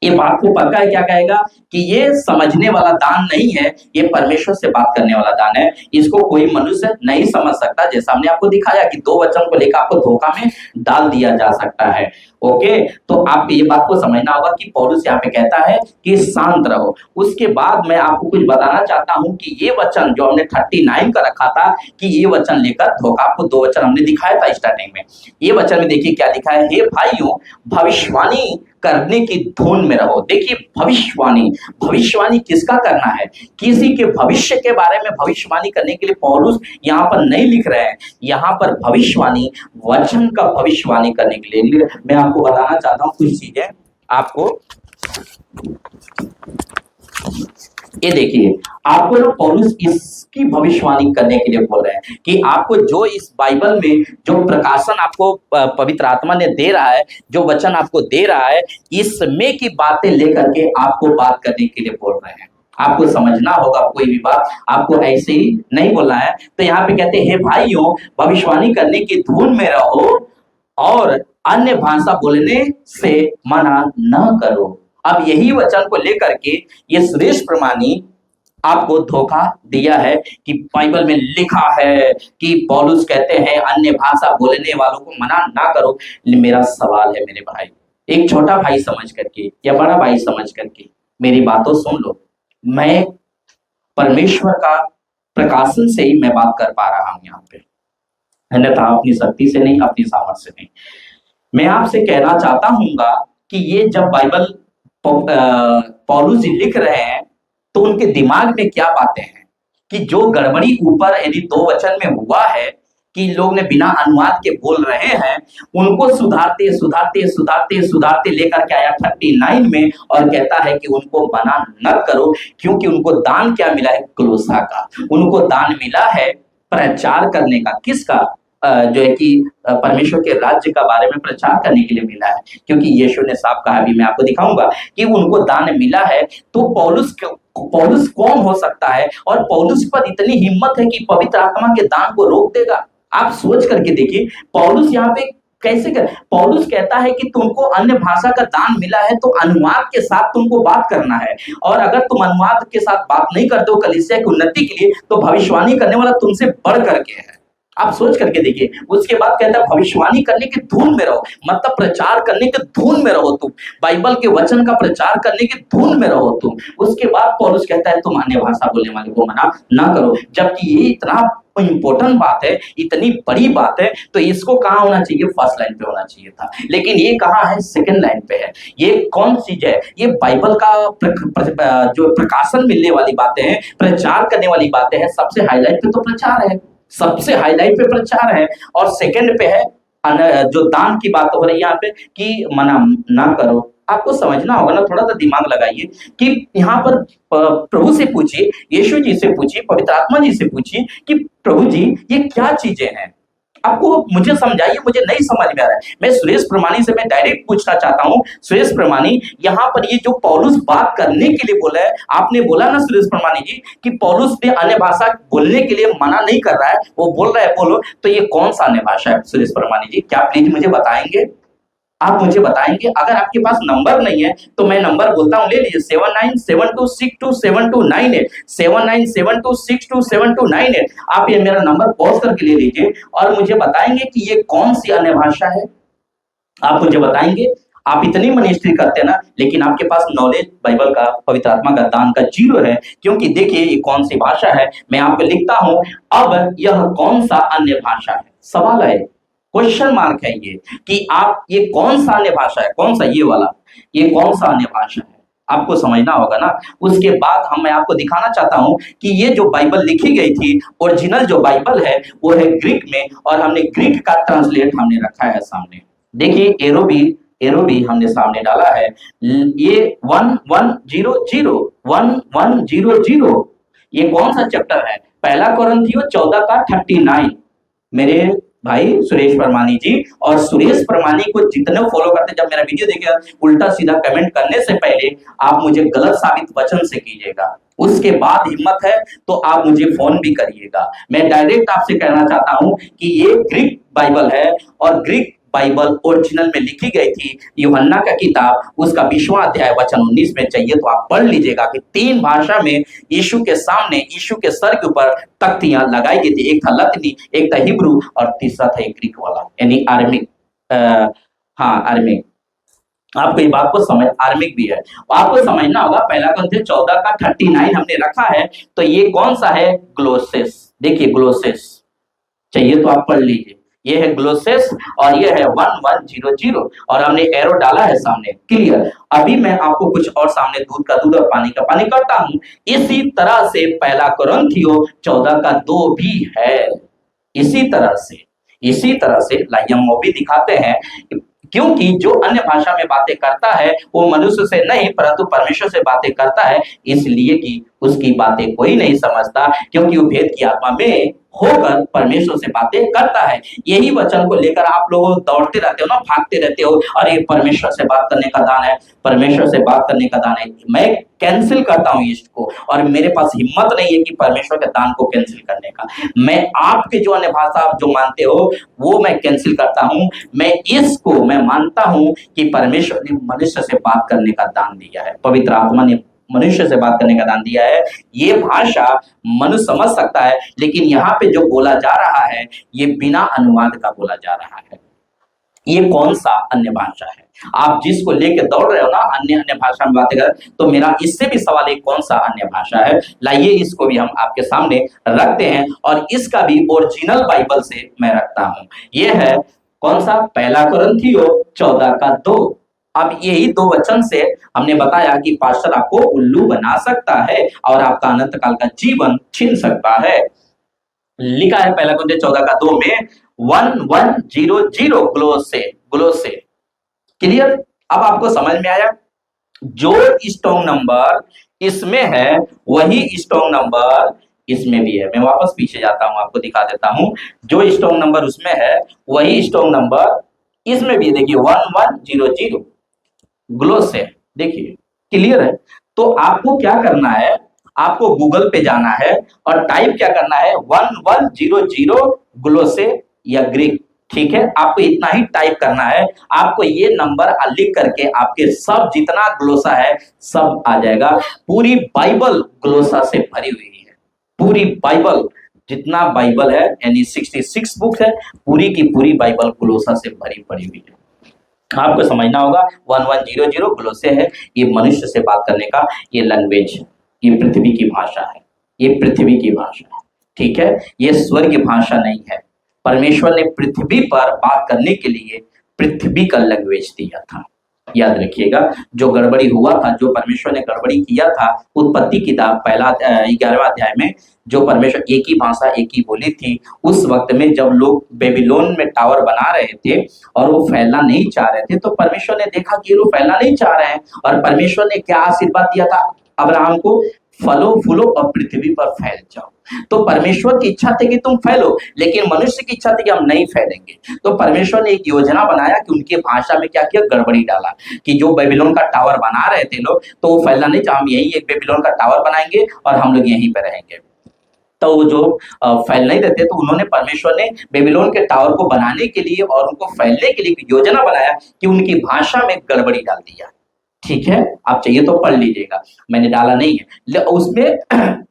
ये बात को पक्का है क्या कहेगा कि ये समझने वाला दान नहीं है, ये परमेश्वर से बात करने वाला दान है। इसको कोई मनुष्य नहीं समझ सकता, जैसा हमने आपको दिखाया कि 2 वचन को लेकर आपको धोखा में डाल दिया जा सकता है। ओके, तो आप ये बात को समझना होगा कि पौलुस यहाँ पे कहता है कि शांत रहो। उसके बाद मैं आपको कुछ बताना चाहता हूं कि ये वचन जो हमने 39 का रखा था कि ये वचन लेकर धोखा, आपको 2 वचन हमने दिखाया था स्टार्टिंग में। ये वचन में देखिए क्या लिखा है, हे भाइयों भविष्यवाणी करने की धुन में रहो। देखिए भविष्यवाणी, भविष्यवाणी किसका करना है, किसी के भविष्य के बारे में भविष्यवाणी करने के लिए पौलुस यहाँ पर नहीं लिख रहे हैं। यहाँ पर भविष्यवाणी वचन का भविष्यवाणी करने के लिए मैं आपको बताना चाहता हूं कुछ चीजें आपको। ये देखिए आपको ना पौलुस इसकी भविष्यवाणी करने के लिए बोल रहे हैं कि आपको जो इस बाइबल में जो प्रकाशन आपको पवित्र आत्मा ने दे रहा है, जो वचन आपको दे रहा है, इसमें की बातें लेकर के आपको बात करने के लिए बोल रहे हैं। आपको समझना होगा, कोई भी बात आपको ऐसे ही नहीं बोलना है। तो यहाँ पे कहते हैं भाइयों भविष्यवाणी करने की धुन में रहो और अन्य भाषा बोलने से मना न करो। अब यही वचन को लेकर के ये सुरेश प्रमाणी आपको धोखा दिया है कि बाइबल में लिखा है कि पौलुस कहते हैं अन्य भाषा बोलने वालों को मना ना करो। मेरा सवाल है मेरे भाई, एक छोटा भाई समझ करके या बड़ा भाई समझ करके मेरी बातों सुन लो। मैं परमेश्वर का प्रकाशन से ही मैं बात कर पा रहा हूं यहाँ पे, अन्यथा अपनी शक्ति से नहीं, अपनी सामर्थ्य से नहीं। मैं आपसे कहना चाहता हूँगा कि ये जब बाइबल पौलुस जी लिख रहे हैं तो उनके दिमाग में क्या बातें हैं कि जो गड़बड़ी ऊपर यदि 2 वचन में हुआ है कि लोग ने बिना अनुवाद के बोल रहे हैं, उनको सुधारते सुधारते सुधारते सुधारते लेकर के आया 39 में और कहता है कि उनको मना न करो, क्योंकि उनको दान क्या मिला है, क्लोसा का। उनको दान मिला है प्रचार करने का, किसका, जो है कि परमेश्वर के राज्य का बारे में प्रचार करने के लिए मिला है। क्योंकि यीशु ने साफ कहा, अभी मैं आपको दिखाऊंगा कि उनको दान मिला है। तो पौलुस कौन हो सकता है और पौलुस पर इतनी हिम्मत है कि पवित्र आत्मा के दान को रोक देगा? आप सोच करके देखिए पौलुस यहाँ पे कैसे कर। पौलुस कहता है कि तुमको अन्य भाषा का दान मिला है तो अनुवाद के साथ तुमको बात करना है, और अगर तुम अनुवाद के साथ बात नहीं करते हो कलीसिया की उन्नति के लिए, तो भविष्यवाणी करने वाला तुमसे बढ़ करके है। आप सोच करके देखिए। उसके बाद कहता है भविष्यवाणी करने की धुन में रहो, मतलब प्रचार करने की धुन में रहो तुम, बाइबल के वचन का प्रचार करने की धुन में रहो तुम। उसके बाद पौलुस कहता है तुम अन्य भाषा बोलने वाले को मना ना करो। जबकि ये इतना इंपॉर्टेंट बात है, इतनी बड़ी बात है, तो इसको कहाँ होना चाहिए, फर्स्ट लाइन पे होना चाहिए था, लेकिन ये कहाँ है, सेकंड लाइन पे है। ये कौन चीज है, ये बाइबल का जो प्रकाशन मिलने वाली बातें हैं, प्रचार करने वाली बातें हैं। सबसे हाईलाइट पे तो प्रचार है, सबसे हाईलाइट पे प्रचार है, और सेकंड पे है जो दान की बात हो रही है यहाँ पे कि मना ना करो। आपको समझना होगा ना, थोड़ा सा दिमाग लगाइए कि यहाँ पर प्रभु से पूछिए, यीशु जी से पूछिए, पवित्र आत्मा जी से पूछिए कि प्रभु जी ये क्या चीजें हैं, आपको मुझे समझाइए, मुझे नहीं समझ में आ रहा है। मैं सुरेश प्रमाणी से मैं डायरेक्ट पूछना चाहता हूं, सुरेश प्रमाणी यहाँ पर ये जो पौलुस बात करने के लिए बोला है, आपने बोला ना सुरेश प्रमाणी जी कि पौलुस ने अन्य भाषा बोलने के लिए मना नहीं कर रहा है, वो बोल रहा है बोलो, तो ये कौन सा अन्य भाषा है सुरेश प्रमाणी जी, क्या प्लीज मुझे बताएंगे? आप मुझे बताएंगे। अगर आपके पास नंबर नहीं है तो मैं नंबर बोलता हूं, ले लीजिए 7972627298, 7972627298। आप ये मेरा नंबर पॉज करके ले लीजिए और मुझे बताएंगे कि ये कौन सी अन्य भाषा है। आप मुझे बताएंगे। आप इतनी मिनिस्ट्री करते हैं ना, लेकिन आपके पास नॉलेज बाइबल का, पवित्र आत्मा का दान का जीरो है। क्योंकि देखिए ये कौन सी भाषा है, मैं आपको लिखता हूं। अब यह कौन सा अन्य भाषा है, सवाल है, क्वेश्चन मार्क है ये, कि आप ये कौन सा अन्य भाषा है, कौन सा ये वाला, ये कौन सा अन्य भाषा है, आपको समझना होगा ना। उसके बाद मैं आपको दिखाना चाहता हूं कि ये जो बाइबल लिखी गई थी, ओरिजिनल जो बाइबल है वो है ग्रीक में, और हमने ग्रीक का ट्रांसलेट हमने रखा है सामने। देखिए एरो भी हमने सामने डाला है। ये 1100 ये कौन सा चैप्टर है, पहला कोरिन्थियों 14 का 39। मेरे भाई सुरेश परमानी जी, और सुरेश परमानी को जितने फॉलो करते, जब मेरा वीडियो देखेगा उल्टा सीधा कमेंट करने से पहले आप मुझे गलत साबित वचन से कीजिएगा। उसके बाद हिम्मत है तो आप मुझे फोन भी करिएगा। मैं डायरेक्ट आपसे कहना चाहता हूं कि ये ग्रीक बाइबल है, और ग्रीक बाइबल ओरिजिनल में लिखी गई थी। यूहन्ना का किताब उसका 20वां अध्याय वचन 19 में, चाहिए तो आप पढ़ लीजिएगा कि 3 भाषा में यीशु के सामने, यीशु के सर के ऊपर तख्तियां लगाई गई थी। एक था लतीनी, एक था हिब्रू, और तीसरा था ग्रीक वाला, यानी आर्मिक। हाँ आर्मिक, आपको ये बात को समझ, आर्मिक भी है, आपको समझना होगा। पहला ग्रंथ 14 का 39 हमने रखा है, तो ये कौन सा है, ग्लोसेस। देखिए ग्लोसेस, चाहिए तो आप पढ़ लीजिए, ये है ग्लोसेस, और ये है 1100, और हमने एरो डाला है सामने, क्लियर। अभी मैं आपको कुछ और सामने दूध का दूध और पानी का पानी करता हूं। इसी तरह से पहला कोरिन्थियों 14 का 2 भी है, इसी तरह से लाइए हम वो भी दिखाते हैं। क्योंकि जो अन्य भाषा में बातें करता है वो मनुष्य से नहीं परंतु परमेश्वर से बातें करता है, इसलिए कि उसकी बातें कोई नहीं समझता, क्योंकि वो भेद की आत्मा में होकर परमेश्वर से बातें करता है। यही वचन को लेकर आप लोग दौड़ते रहते हो ना, भागते रहते हो, अरे परमेश्वर से बात करने का दान है, परमेश्वर से बात करने का दान है। मैं कैंसिल करता हूं इसको, और मेरे पास हिम्मत नहीं है कि परमेश्वर के दान को कैंसिल करने का। मैं आपके जो अन्य भाषा आप जो मानते हो वो मैं कैंसिल करता हूं। मैं मानता हूं कि परमेश्वर ने मनुष्य से बात करने का दान दिया है, पवित्र आत्मा ने मनुष्य से बात करने का दान दिया है। ये भाषा मनुष्य समझ सकता है, लेकिन यहाँ पे जो बोला जा रहा है ये बिना अनुवाद का बोला जा रहा है। ये कौन सा अन्य भाषा है, आप जिसको लेके दौड़ रहे हो ना, अन्य अन्य भाषा में बातें कर, तो मेरा इससे भी सवाल है कौन सा अन्य भाषा है। लाइए इसको भी हम आपके सामने रखते हैं, और इसका भी ओरिजिनल बाइबल से मैं रखता हूं। ये है कौन सा, पहला कोरिन्थियों 14 का 2। अब यही 2 वचन से हमने बताया कि पास्टर आपको उल्लू बना सकता है और आपका अनंत काल का जीवन छीन सकता है। लिखा है पहला कोरिन्थियों 14 का 2 में 1100 ग्लोसे, क्लियर। अब आपको समझ में आया, जो स्ट्रॉन्ग नंबर इसमें है वही स्ट्रॉन्ग नंबर इसमें भी है। मैं वापस पीछे जाता हूं, आपको दिखा देता हूं। जो स्ट्रॉन्ग नंबर उसमें है वही स्ट्रॉन्ग नंबर इसमें भी, देखिए 1100 ग्लोस है, देखिए क्लियर है। तो आपको क्या करना है, आपको गूगल पे जाना है और टाइप क्या करना है, 1100 ग्लोसे या ग्रीक, ठीक है। आपको इतना ही टाइप करना है, आपको ये नंबर लिख करके आपके सब जितना ग्लोसा है सब आ जाएगा। पूरी बाइबल ग्लोसा से भरी हुई है, पूरी बाइबल जितना बाइबल है, यानी 66 बुक है, पूरी की पूरी बाइबल ग्लोसा से भरी पड़ी हुई है। आपको समझना होगा 1100 ग्लोसे है, ये मनुष्य से बात करने का ये लैंग्वेज है, ये पृथ्वी की भाषा है, ये पृथ्वी की भाषा है, ठीक है। ये स्वर्ग भाषा नहीं है। परमेश्वर ने पृथ्वी पर बात करने के लिए पृथ्वी का लैंग्वेज दिया था। याद रखिएगा, जो गड़बड़ी हुआ था, जो परमेश्वर ने गड़बड़ी किया था, उत्पत्ति किताब पहला 11वां अध्याय में, जो परमेश्वर एक ही भाषा एक ही बोली थी, उस वक्त में जब लोग बेबीलोन में टावर बना रहे थे और वो फैलना नहीं चाह रहे थे, तो परमेश्वर ने देखा कि लोग फैलना नहीं चाह रहे हैं, और परमेश्वर ने क्या आशीर्वाद दिया था अब्राहम को, फलो फूलो और पृथ्वी पर फैल जाओ। तो परमेश्वर की इच्छा थी कि तुम फैलो, लेकिन मनुष्य की इच्छा थी कि हम नहीं फैलेंगे। तो परमेश्वर ने एक योजना बनाया कि उनकी भाषा में क्या किया, गड़बड़ी डाला, कि जो बेबीलोन का टावर बना रहे थे लोग, तो वो फैलना नहीं चाह, हम यही एक बेबीलोन का टावर बनाएंगे और हम लोग यहीं पे रहेंगे। तो वो जो फैल नहीं देते, तो उन्होंने परमेश्वर ने बेबीलोन के टावर को बनाने के लिए और उनको फैलने के लिए एक योजना बनाया कि उनकी भाषा में गड़बड़ी डाल दिया। ठीक है, आप चाहिए तो पढ़ लीजिएगा, मैंने डाला नहीं है। उसमें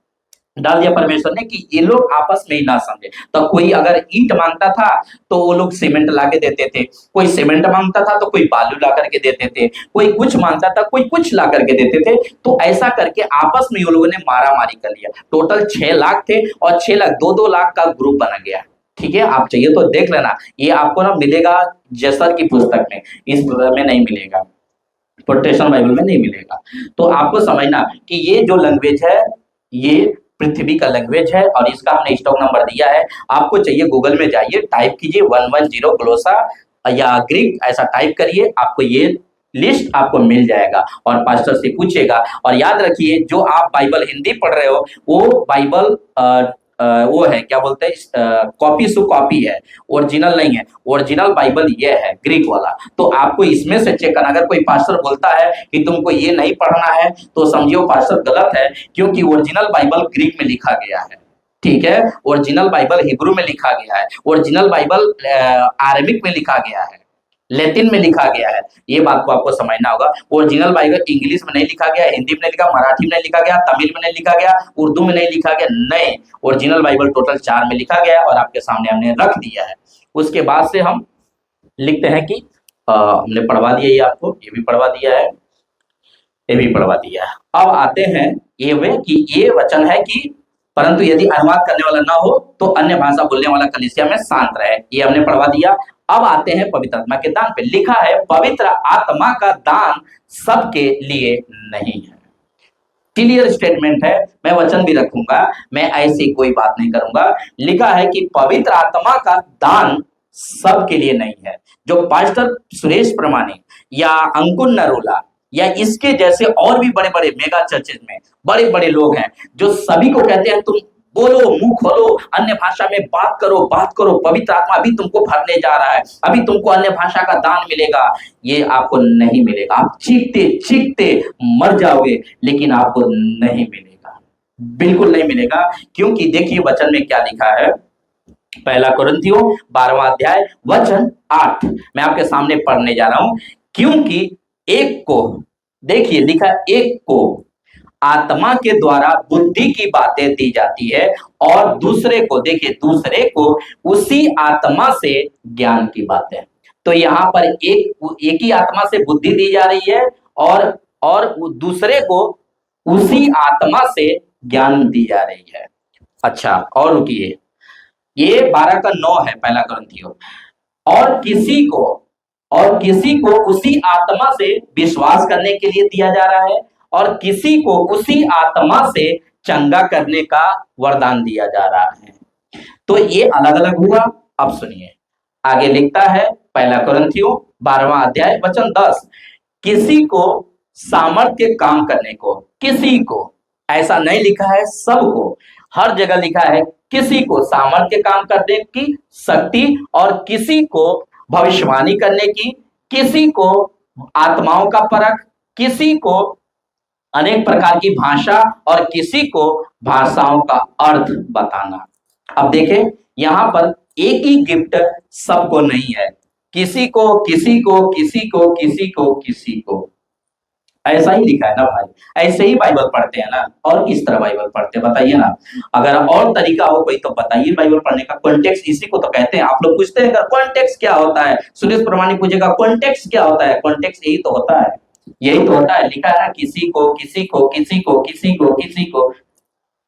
डाल दिया परमेश्वर ने कि ये लोग आपस में ही ना समझे। तो कोई अगर ईंट मांगता था तो वो लोग सीमेंट ला के देते थे, कोई सीमेंट मांगता था तो कोई बालू ला करके देते थे, कोई कुछ मांगता था कोई कुछ ला करके देते थे। तो ऐसा करके आपस में ये लोगों ने मारा मारी कर लिया। टोटल 6 लाख थे और 6 लाख 2-2 लाख का ग्रुप बना गया। ठीक है, आप चाहिए तो देख लेना, ये आपको ना मिलेगा जसर की पुस्तक में, इस में नहीं मिलेगा, प्रोटेस्टेंट बाइबल में नहीं मिलेगा। तो आपको समझना कि ये जो लैंग्वेज है ये पृथ्वी का लैंग्वेज है और इसका हमने स्टॉक नंबर दिया है। आपको चाहिए गूगल में जाइए, टाइप कीजिए 110 ग्लोसा या ग्रीक, ऐसा टाइप करिए, आपको ये लिस्ट आपको मिल जाएगा और पास्टर से पूछिएगा। और याद रखिए, जो आप बाइबल हिंदी पढ़ रहे हो वो बाइबल वो है, क्या बोलते हैं, कॉपी सु कॉपी है, ओरिजिनल नहीं है। ओरिजिनल बाइबल ये है ग्रीक वाला। तो आपको इसमें से चेक करना। अगर कोई पास्टर बोलता है कि तुमको ये नहीं पढ़ना है तो समझिए पास्टर गलत है, क्योंकि ओरिजिनल बाइबल ग्रीक में लिखा गया है। ठीक है, ओरिजिनल बाइबल हिब्रू में लिखा गया है, ओरिजिनल बाइबल अरबिक में लिखा गया है, लैटिन में लिखा गया है। ये बात को आपको समझना होगा। ओरिजिनल बाइबल इंग्लिश में नहीं लिखा गया, हिंदी में नहीं लिखा, मराठी में नहीं लिखा गया, तमिल में नहीं लिखा गया, उर्दू में नहीं लिखा गया, नहीं, ओरिजिनल बाइबल टोटल 4 में लिखा गया और आपके सामने हमने रख दिया है। उसके बाद से हम लिखते हैं कि हमने पढ़वा दिया, ये आपको ये भी पढ़वा दिया है, ये भी पढ़वा दिया है। अब आते हैं ये वे कि ये वचन है कि परंतु यदि अनुवाद करने वाला ना हो तो अन्य भाषा बोलने वाला कलीसिया में शांत रहे, ये हमने पढ़वा दिया। अब आते हैं पवित्र आत्मा के दान पे। लिखा है पवित्र आत्मा का दान सबके लिए नहीं है। क्लियर स्टेटमेंट है, मैं वचन भी रखूंगा, मैं ऐसी कोई बात नहीं करूंगा। लिखा है कि पवित्र आत्मा का दान सबके लिए नहीं है। जो पास्टर सुरेश प्रमाणिक या अंकुर नरोला या इसके जैसे और भी बड़े बड़े मेगा चर्चेज में बड़े बड़े लोग हैं जो सभी को कहते हैं तुम बोलो, मुंह खोलो, अन्य भाषा में बात करो, पवित्र आत्मा अभी तुमको भरने जा रहा है, अभी तुमको अन्य भाषा का दान मिलेगा, ये आपको नहीं मिलेगा। आप चीखते चीखते मर जाओगे लेकिन आपको नहीं मिलेगा, बिल्कुल नहीं मिलेगा। क्योंकि देखिए वचन में क्या लिखा है, पहला कुरिन्थियों 12वां अध्याय वचन 8 मैं आपके सामने पढ़ने जा रहा हूं। क्योंकि एक को, देखिए लिखा एक को आत्मा के द्वारा बुद्धि की बातें दी जाती है और दूसरे को, देखिए दूसरे को उसी आत्मा से ज्ञान की बातें। तो यहाँ पर एक ही आत्मा से बुद्धि दी जा रही है और दूसरे को उसी आत्मा से ज्ञान दी जा रही है। अच्छा, और रुकिए, ये 12 का 9 है पहला कुरिन्थियों। और किसी को उसी आत्मा से विश्वास करने के लिए दिया जा रहा है और किसी को उसी आत्मा से चंगा करने का वरदान दिया जा रहा है। तो ये अलग अलग हुआ। अब सुनिए, आगे लिखता है पहला कुरिन्थियों 12वां अध्याय वचन 10, किसी को सामर्थ्य काम करने को, किसी को, ऐसा नहीं लिखा है सबको, हर जगह लिखा है किसी को सामर्थ्य काम करने की शक्ति और किसी को भविष्यवाणी करने की, किसी को आत्माओं का परख, किसी को अनेक प्रकार की भाषा और किसी को भाषाओं का अर्थ बताना। अब देखें यहां पर एक ही गिफ्ट सबको नहीं है, किसी को किसी को किसी को किसी को किसी को, ऐसा ही लिखा है ना भाई। ऐसे ही बाइबल पढ़ते हैं ना, और किस तरह बाइबल पढ़ते हैं बताइए ना। अगर और तरीका हो कोई तो बताइए बाइबल पढ़ने का। कॉन्टेक्स्ट इसी को तो कहते हैं। आप लोग पूछते हैं कॉन्टेक्स्ट क्या होता है, सुरेश प्रमाणिक पूछेगा कॉन्टेक्स्ट क्या होता है, कॉन्टेक्स्ट यही तो होता है, यही तो होता है। लिखा है ना किसी को किसी को किसी को किसी को किसी को,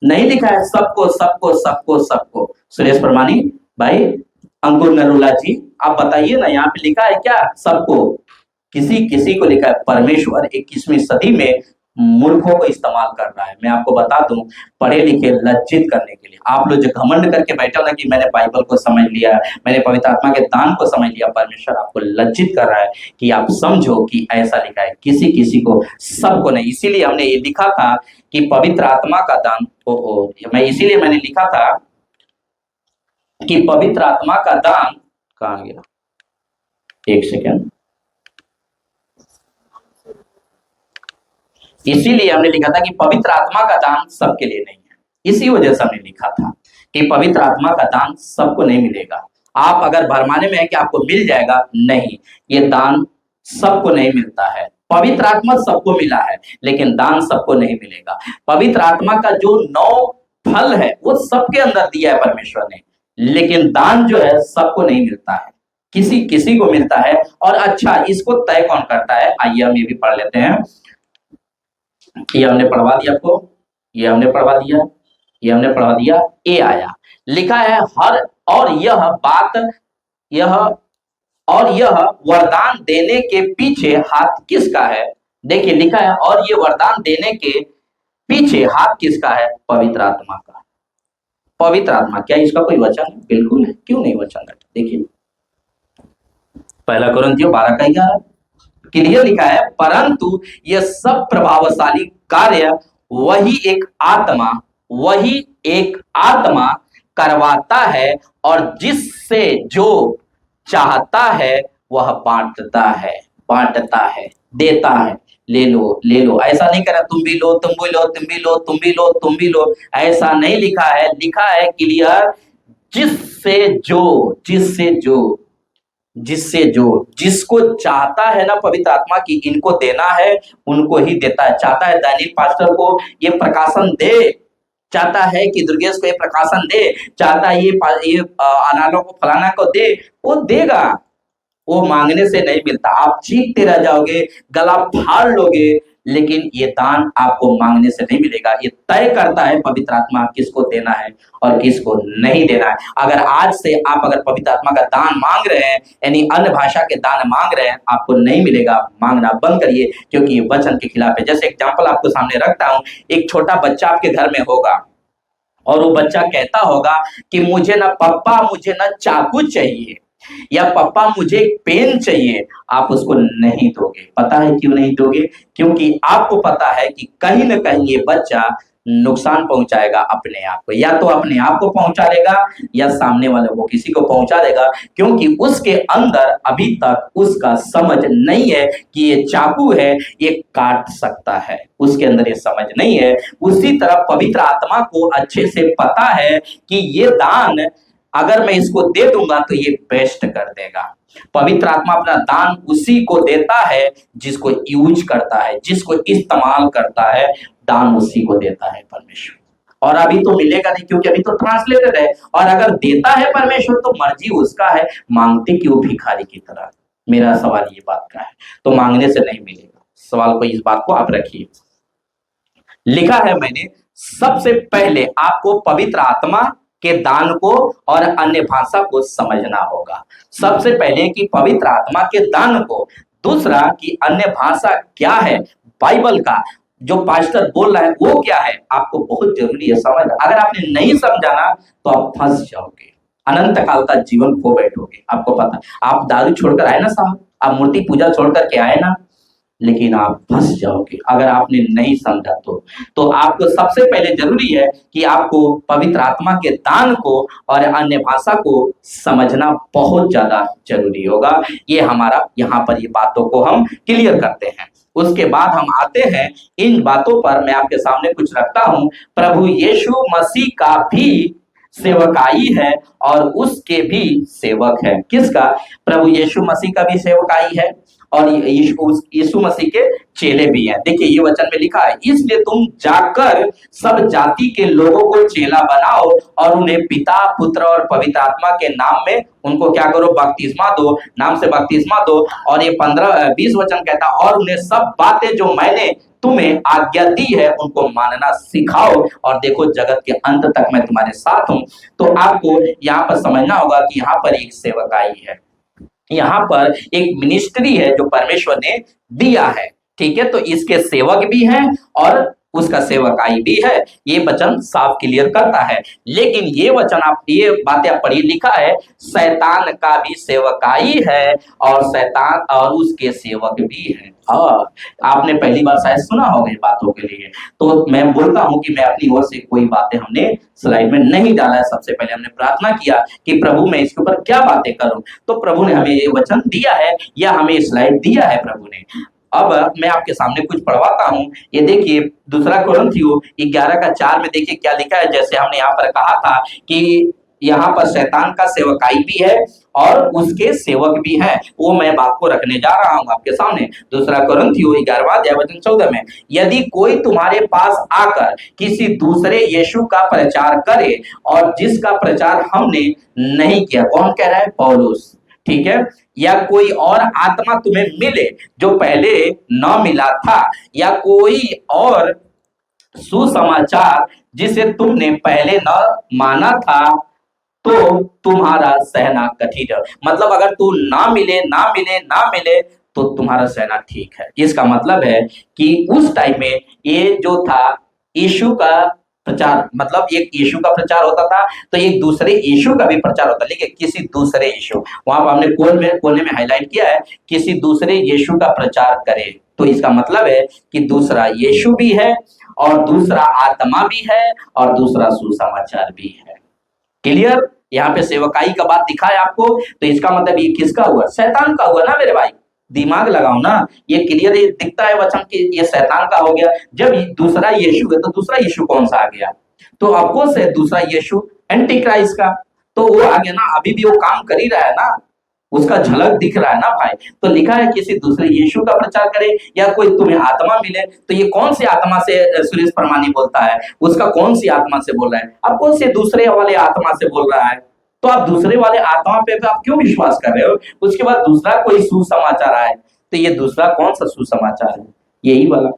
नहीं लिखा है सबको सबको सबको सबको। सुरेश प्रमाणिक भाई, अंकुर नरूला जी आप बताइए ना, यहाँ पे लिखा है क्या सबको, किसी किसी को लिखा है। परमेश्वर 21वीं सदी में मूर्खों को इस्तेमाल कर रहा है। मैं आपको बता दूं, पढ़े लिखे लज्जित करने के लिए। आप लोग जो घमंड करके बैठे हो ना कि मैंने बाइबल को समझ लिया, मैंने पवित्र आत्मा के दान को समझ लिया, परमेश्वर आपको लज्जित कर रहा है कि आप समझो कि ऐसा लिखा है किसी किसी को, सबको नहीं। इसीलिए हमने ये लिखा था कि पवित्र आत्मा का दान, इसीलिए मैंने लिखा था कि पवित्र आत्मा का दान, कहाँ गया, एक सेकेंड, इसीलिए हमने लिखा था कि पवित्र आत्मा का दान सबके लिए नहीं है। इसी वजह से हमने लिखा था कि पवित्र आत्मा का दान सबको नहीं मिलेगा। आप अगर भरमाने में है कि आपको मिल जाएगा, नहीं, ये दान सबको नहीं मिलता है। पवित्र आत्मा सबको मिला है, लेकिन दान सबको नहीं मिलेगा। पवित्र आत्मा का जो 9 फल है वो सबके अंदर दिया है परमेश्वर ने, लेकिन दान जो है सबको नहीं मिलता है, किसी किसी को मिलता है। और अच्छा, इसको तय कौन करता है? आइए हम ये भी पढ़ लेते हैं। ये हमने पढ़वा दिया आपको, ये हमने पढ़वा दिया, ये हमने पढ़वा दिया। ए आया, लिखा है हर और यह बात, यह और यह वरदान देने के पीछे हाथ किसका है? देखिए लिखा है और ये वरदान देने के पीछे हाथ किसका है? पवित्र आत्मा का। पवित्र आत्मा, क्या इसका कोई वचन है? बिल्कुल है, क्यों नहीं वचन है? देखिए पहला कुरिन्थियों 12 का 11 क्लियर लिखा है, परंतु यह सब प्रभावशाली कार्य वही एक आत्मा करवाता है, और जिससे जो चाहता है वह बांटता है, देता है। ले लो, ऐसा नहीं करा तुम भी लो, तुम भी लो, तुम भी लो, तुम भी लो, तुम भी लो, ऐसा नहीं लिखा है। लिखा है क्लियर, जिससे जो जिसको चाहता है ना पवित्र आत्मा की इनको देना है, उनको ही देता है। चाहता है दानियल पास्टर को ये प्रकाशन दे, चाहता है कि दुर्गेश को ये प्रकाशन दे, चाहता है ये अनालों को फलाना को दे, वो देगा। वो मांगने से नहीं मिलता। आप चीखते रह जाओगे, गला फाड़ लोगे, लेकिन ये दान आपको मांगने से नहीं मिलेगा। ये तय करता है पवित्र आत्मा किसको देना है और किसको नहीं देना है। अगर आज से आप अगर पवित्र आत्मा का दान मांग रहे हैं, यानी अन्य भाषा के दान मांग रहे हैं, आपको नहीं मिलेगा। मांगना बंद करिए, क्योंकि ये वचन के खिलाफ है। जैसे एग्जाम्पल आपको सामने रखता हूं, एक छोटा बच्चा आपके घर में होगा और वो बच्चा कहता होगा कि मुझे ना पप्पा, मुझे ना चाकू चाहिए, या पापा मुझे पेन चाहिए। आप उसको नहीं दोगे। पता है क्यों नहीं दोगे? क्योंकि आपको पता है कि कहीं ना कहीं ये बच्चा नुकसान पहुंचाएगा अपने आप को, या तो अपने आप को पहुंचा देगा या सामने वाले को किसी को पहुंचा देगा, क्योंकि उसके अंदर अभी तक उसका समझ नहीं है कि ये चाकू है, ये काट सकता है। उसके अंदर ये समझ नहीं है। उसी तरह पवित्र आत्मा को अच्छे से पता है कि ये दान अगर मैं इसको दे दूंगा तो ये बेस्ट कर देगा। पवित्र आत्मा अपना दान उसी को देता है जिसको यूज करता है, जिसको इस्तेमाल करता है, दान उसी को देता है परमेश्वर। और अभी तो मिलेगा नहीं, क्योंकि अभी तो ट्रांसलेटेड है। और अगर देता है परमेश्वर तो मर्जी उसका है, मांगते क्यों भिखारी की तरह? मेरा सवाल ये बात का है। तो मांगने से नहीं मिलेगा। सवाल को, इस बात को आप रखिए। लिखा है मैंने, सबसे पहले आपको पवित्र आत्मा के दान को और अन्य भाषा को समझना होगा। सबसे पहले कि पवित्र आत्मा के दान को, दूसरा कि अन्य भाषा क्या है, बाइबल का जो पास्टर बोल रहा है वो क्या है, आपको बहुत जरूरी है समझ। अगर आपने नहीं समझा ना तो आप फंस जाओगे, अनंत काल का जीवन खो बैठोगे। आपको पता, आप दारू छोड़कर आए ना साहब, आप मूर्ति पूजा छोड़कर के आए ना, लेकिन आप फंस जाओगे अगर आपने नहीं समझा तो आपको सबसे पहले जरूरी है कि आपको पवित्र आत्मा के दान को और अन्य भाषा को समझना बहुत ज्यादा जरूरी होगा। ये हमारा यहाँ पर ये बातों को हम क्लियर करते हैं। उसके बाद हम आते हैं इन बातों पर। मैं आपके सामने कुछ रखता हूं। प्रभु यीशु मसीह का भी सेवकाई है और उसके भी सेवक है। किसका? प्रभु यीशु मसीह का भी सेवकाई है और यीशु मसीह के चेले भी हैं। देखिए ये वचन में लिखा है, इसलिए तुम जाकर सब जाति के लोगों को चेला बनाओ और उन्हें पिता, पुत्र और पवित्र आत्मा के नाम में उनको क्या करो? बपतिस्मा दो, नाम से बपतिस्मा दो। और ये 15-20 वचन कहता, और उन्हें सब बातें जो मैंने तुम्हें आज्ञा दी है उनको मानना सिखाओ, और देखो जगत के अंत तक मैं तुम्हारे साथ हूं। तो आपको यहाँ पर समझना होगा कि यहाँ पर एक सेवकाई है, यहाँ पर एक मिनिस्ट्री है जो परमेश्वर ने दिया है। ठीक है, तो इसके सेवक भी हैं और उसका सेवकाई भी है। ये वचन साफ क्लियर करता है। लेकिन ये वचन आप, ये बातें आप पढ़िए, लिखा है शैतान का भी सेवकाई है और शैतान और उसके सेवक भी हैं। और आपने पहली बार शायद सुना होगा इन बातों के लिए। तो मैं बोलता हूं कि मैं अपनी ओर से कोई बातें हमने स्लाइड में नहीं डाला है। सबसे पहले हमने प्रार्थना किया कि प्रभु मैं इसके ऊपर क्या बातें करूं, तो प्रभु ने हमें ये वचन दिया है या हमें स्लाइड दिया है प्रभु ने। अब मैं आपके सामने कुछ पढ़वाता हूं। ये देखिए दूसरा कोरिन्थियों 11:4 में देखिए क्या लिखा है। जैसे हमने यहाँ पर कहा था कि यहाँ पर शैतान का सेवकाई भी है और उसके सेवक भी हैं, वो मैं बात को रखने जा रहा हूं आपके सामने। दूसरा कोरिन्थियों 11:14 में, यदि कोई तुम्हारे पास आकर किसी दूसरे यीशु का प्रचार करे और जिसका प्रचार हमने नहीं किया, कौन कह रहा है? पौलुस, ठीक है, या कोई और आत्मा तुम्हें मिले जो पहले न मिला था, या कोई और सुसमाचार जिसे तुमने पहले न माना था, तो तुम्हारा सहना कठिन है। मतलब अगर तू ना मिले तो तुम्हारा सहना ठीक है। इसका मतलब है कि उस टाइम में ये जो था यीशु का प्रचार, मतलब एक यीशु का प्रचार होता था तो एक दूसरे यीशु का भी प्रचार होता, लेकिन किसी दूसरे यीशु, वहां पर हमने कोने में हाईलाइट किया है, किसी दूसरे यीशु का प्रचार करे। तो इसका मतलब है कि दूसरा यीशु भी है और दूसरा आत्मा भी है और दूसरा सुसमाचार भी है। क्लियर? यहाँ पे सेवकाई का बात दिखा है आपको, तो इसका मतलब ये किसका हुआ? शैतान का हुआ ना मेरे भाई। दिमाग लगाओ ना, ये क्लियर दिखता है वचन कि ये शैतान का हो गया। जब दूसरा यीशु है तो दूसरा यीशु कौन सा आ गया? तो आपको से दूसरा यीशु एंटी क्राइस्ट का, तो वो आ गया ना। अभी भी वो काम कर ही रहा है ना, उसका झलक दिख रहा है ना भाई। तो लिखा है किसी दूसरे यीशु का प्रचार करे या कोई तुम्हें आत्मा मिले, तो ये कौन सी आत्मा से सुरेश परमानी बोलता है? उसका कौन सी आत्मा से बोल रहा है? अब कौन से दूसरे वाले आत्मा से बोल रहा है? तो आप दूसरे वाले आत्मा पे आप क्यों विश्वास कर रहे हो? उसके बाद दूसरा कोई सुसमाचार आए, तो ये दूसरा कौन सा सुसमाचार है? यही वाला,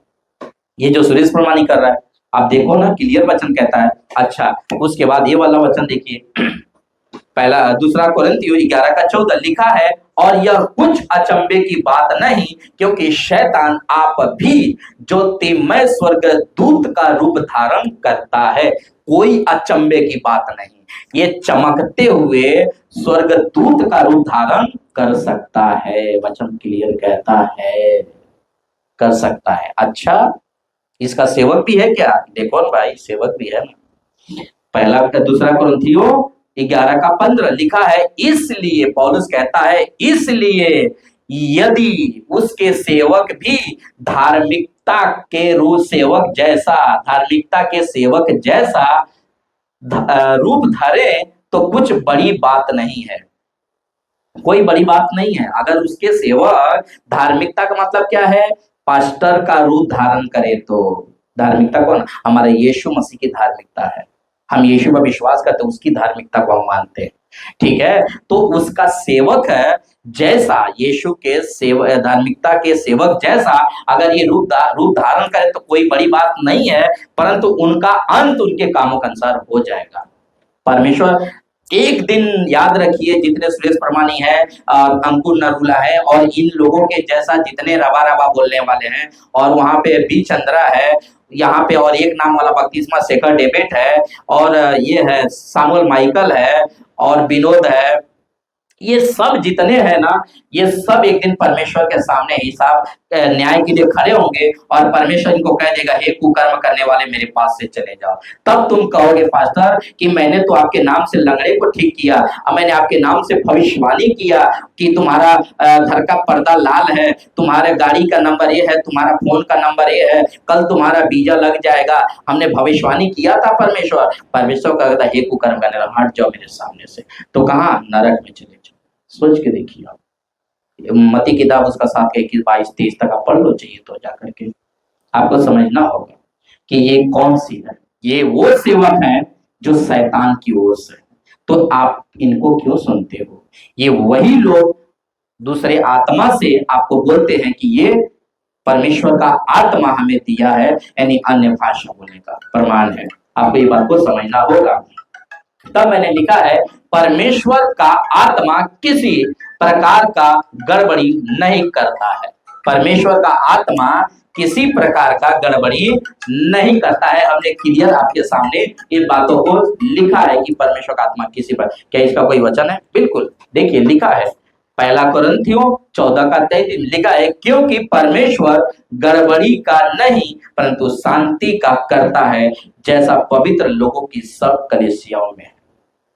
ये जो सुरेश परमानी कर रहा है। आप देखो ना, क्लियर वचन कहता है। अच्छा, उसके बाद ये वाला वचन देखिए, पहला दूसरा कोरिन्थियों 11:14 लिखा है, और यह कुछ अचंभे की बात नहीं, क्योंकि शैतान आप भी ज्योतिमय स्वर्गदूत का रूप धारण करता है। कोई अचंभे की बात नहीं, ये चमकते हुए स्वर्गदूत का रूप धारण कर सकता है। वचन क्लियर कहता है, कर सकता है। अच्छा, इसका सेवक भी है क्या? देखो ना भाई, सेवक भी है ना। पहला दूसरा कोरिन्थियों 11:15 लिखा है, इसलिए पौलुस कहता है, इसलिए यदि उसके सेवक भी धार्मिकता के रूप सेवक जैसा, धार्मिकता के सेवक जैसा रूप धरे, तो कुछ बड़ी बात नहीं है। कोई बड़ी बात नहीं है अगर उसके सेवक, धार्मिकता का मतलब क्या है? पास्टर का रूप धारण करे। तो धार्मिकता कौन? हमारा यीशु मसीह की धार्मिकता है। हम यीशु पर विश्वास करते हैं, उसकी धार्मिकता को हम मानते हैं, ठीक है। तो उसका सेवक है जैसा, यीशु के सेवक, धार्मिकता के सेवक जैसा अगर ये रूप धारण करे तो कोई बड़ी बात नहीं है, परंतु उनका अंत उनके कामों के अनुसार हो जाएगा। परमेश्वर एक दिन, याद रखिए, जितने सुरेश परमानी है, अंकुर नरूला है और इन लोगों के जैसा जितने रवा रवा बोलने वाले हैं, और वहां पे बी चंद्रा है यहाँ पे, और एक नाम वाला बपतिस्मा शेखर डेविड है, और ये है सामुएल माइकल है, और विनोद है, ये सब जितने हैं ना, ये सब एक दिन परमेश्वर के सामने हिसाब न्याय के लिए खड़े होंगे, और परमेश्वर इनको कह देगा, हे कुकर्म करने वाले, मेरे पास से चले जाओ। तब तुम कहोगे, पास्टर, कि मैंने तो आपके नाम से लंगड़े को ठीक किया, और मैंने आपके नाम से भविष्यवाणी किया कि तुम्हारा घर का पर्दा लाल है, तुम्हारे गाड़ी का नंबर ये है, तुम्हारा फोन का नंबर ये है, कल तुम्हारा वीजा लग जाएगा, हमने भविष्यवाणी किया था। परमेश्वर कहता है, हे कुकर्म करने वाला, हट जाओ मेरे सामने से। तो कहाँ? नरक में चले जाओ। सोच के देखिए आप, मत्ती किताब उसका 7:21-23 तक आप पढ़ लो, चाहिए तो जाकर के आपको समझना होगा कि ये कौन सी है। ये वो सेवक है जो शैतान की ओर से, तो आप इनको क्यों सुनते हो? ये वही लोग दूसरे आत्मा से आपको बोलते हैं कि ये परमेश्वर का आत्मा हमें दिया है, यानी अन्य भाषा बोलने का प्रमाण है। आपको ये बात को समझना होगा। तब मैंने लिखा है, परमेश्वर का आत्मा किसी प्रकार का गड़बड़ी नहीं करता है। परमेश्वर का आत्मा किसी प्रकार का गड़बड़ी नहीं करता है। हमने क्लियर आपके सामने इन बातों को लिखा है कि परमेश्वर का आत्मा किसी पर, क्या इसका कोई वचन है? बिल्कुल, देखिए लिखा है, पहला कोरिन्थियों 14:23 लिखा है, क्योंकि परमेश्वर गड़बड़ी का नहीं परंतु शांति का करता है, जैसा पवित्र लोगों की सब कलीसियाओं में।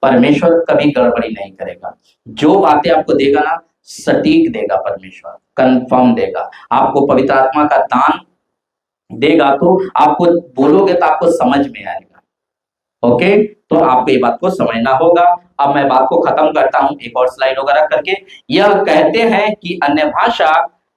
परमेश्वर कभी गड़बड़ी नहीं करेगा। जो बातें आपको देगा ना, सटीक देगा, परमेश्वर कंफर्म देगा। आपको पवित्र आत्मा का दान देगा तो आपको बोलोगे तो आपको समझ में आएगा। ओके, तो आपको ये बात को समझना होगा। अब मैं बात को खत्म करता हूं एक और स्लाइड वगैरह करके। यह कहते हैं कि अन्य भाषा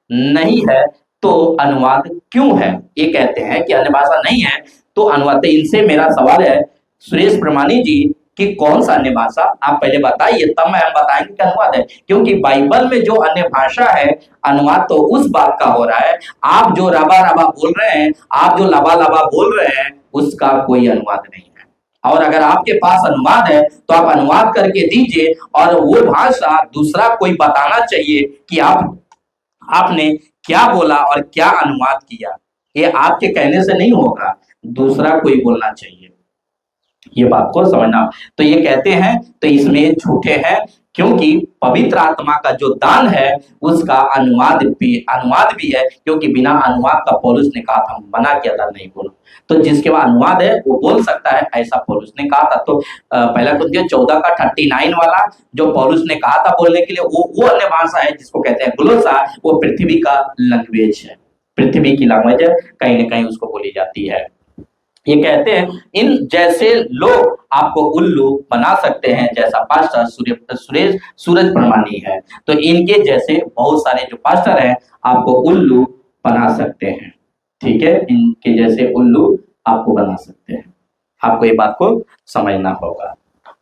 नहीं है तो अनुवाद क्यों है? ये कहते हैं कि अन्य भाषा नहीं है तो अनुवाद। तो इनसे मेरा सवाल है सुरेश प्रमाणी जी कि कौन सा अन्य भाषा आप पहले बताइए, तब मैं हम बताएंगे कि अनुवाद है। क्योंकि बाइबल में जो अन्य भाषा है अनुवाद तो उस बात का हो रहा है, आप जो रबा रबा बोल रहे हैं, आप जो लबा लबा बोल रहे हैं, उसका कोई अनुवाद नहीं है। और अगर आपके पास अनुवाद है तो आप अनुवाद करके दीजिए, और वो भाषा दूसरा कोई बताना चाहिए कि आपने क्या बोला और क्या अनुवाद किया। ये आपके कहने से नहीं होगा, दूसरा कोई बोलना चाहिए। ये बात को समझना। तो ये कहते हैं तो इसमें झूठे हैं, क्योंकि पवित्र आत्मा का जो दान है उसका अनुवाद भी है, क्योंकि बिना अनुवाद का पौलुस ने कहा था, मना किया था नहीं बोलो। तो जिसके पास अनुवाद है वो बोल सकता है, ऐसा पौलुस ने कहा था। तो पहला कुरिन्थियों 14 का 39 वाला जो पौलुस ने कहा था बोलने के लिए, वो अन्य भाषा है जिसको कहते हैं ग्लोसा। वो पृथ्वी का लैंग्वेज है, पृथ्वी की लैंग्वेज है, कहीं ना कहीं उसको बोली जाती है। ये कहते हैं इन जैसे लोग आपको उल्लू बना सकते हैं, जैसा पास्टर सूरज प्रमाणी है। तो इनके जैसे बहुत सारे जो पास्टर हैं आपको उल्लू बना सकते हैं। ठीक है, इनके जैसे उल्लू आपको बना सकते हैं। आपको ये बात को समझना होगा।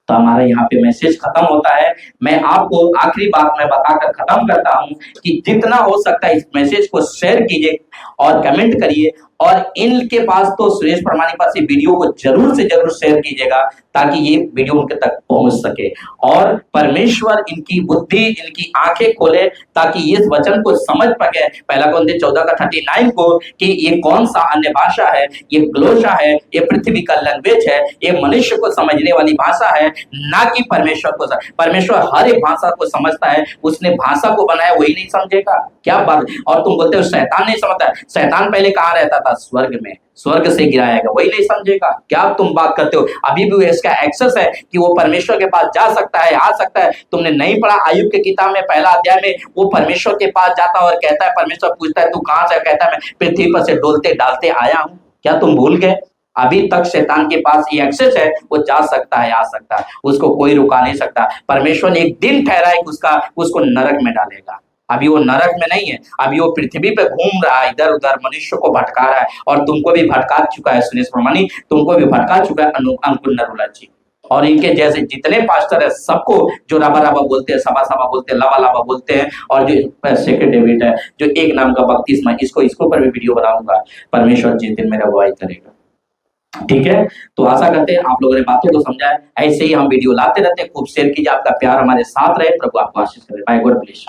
तो हमारा यहाँ पे मैसेज खत्म होता है। मैं आपको आखिरी बात में बताकर खत्म करता हूँ कि जितना हो सकता है इस मैसेज को शेयर कीजिए और कमेंट करिए, और इनके पास तो सुरेश प्रमाणी पास वीडियो को जरूर से जरूर शेयर कीजिएगा ताकि ये वीडियो उनके तक पहुंच सके, और परमेश्वर इनकी बुद्धि, इनकी आंखें खोले ताकि इस वचन को समझ पाए। पहला कुरिन्थियों 14 का 39 को कि ये कौन सा अन्य भाषा है, ये ग्लोसा है, ये पृथ्वी का लैंग्वेज है, ये मनुष्य को समझने वाली भाषा है, ना कि परमेश्वर को। परमेश्वर हर एक भाषा को समझता है, उसने भाषा को बनाया वही नहीं समझेगा, क्या बात। और तुम बोलते हो शैतान नहीं समझता है, शैतान पहले कहाँ रहता था? स्वर्ग में, स्वर्ग से गिराया गया, वही नहीं समझेगा, क्या तुम बात करते हो। अभी भी इसका एक्सेस है कि वो परमेश्वर के पास जा सकता है, आ सकता है। तुमने नहीं पढ़ा आयुब के किताब में पहला अध्याय में, वो परमेश्वर के पास जाता और कहता है, परमेश्वर पूछता है तू कहां से? कहता है मैं पृथ्वी पर से डोलते डालते आया हूं। क्या तुम भूल गए? अभी तक शैतान के पास ये एक्सेस है, वो जा सकता है, आ सकता है, उसको कोई रुका नहीं सकता। परमेश्वर ने एक दिन ठहराया कि उसको नरक में डालेगा। अभी वो नरक में नहीं है, अभी वो पृथ्वी पे घूम रहा है, इधर उधर मनुष्य को भटका रहा है, और तुमको भी भटका चुका है सुरेश प्रमाणी, तुमको भी भटका चुका है अंकुर नरूला जी, और इनके जैसे जितने पास्टर है सबको, जो राबा राबा बोलते हैं, सभा सभा बोलते हैं, लवा लवा बोलते हैं, और जो सेक्रेट डेविड है जो एक नाम का बपतिस्मा, इसको पर भी वीडियो बनाऊंगा, परमेश्वर जिस दिन मेरा अगुवाई करेगा। ठीक है, तो आशा करते हैं आप लोगों ने बातों को समझा है। ऐसे ही हम वीडियो लाते रहते हैं, खूब शेयर कीजिए, आपका प्यार हमारे साथ रहे, प्रभु आपको आशीष करे। Bye, god bless.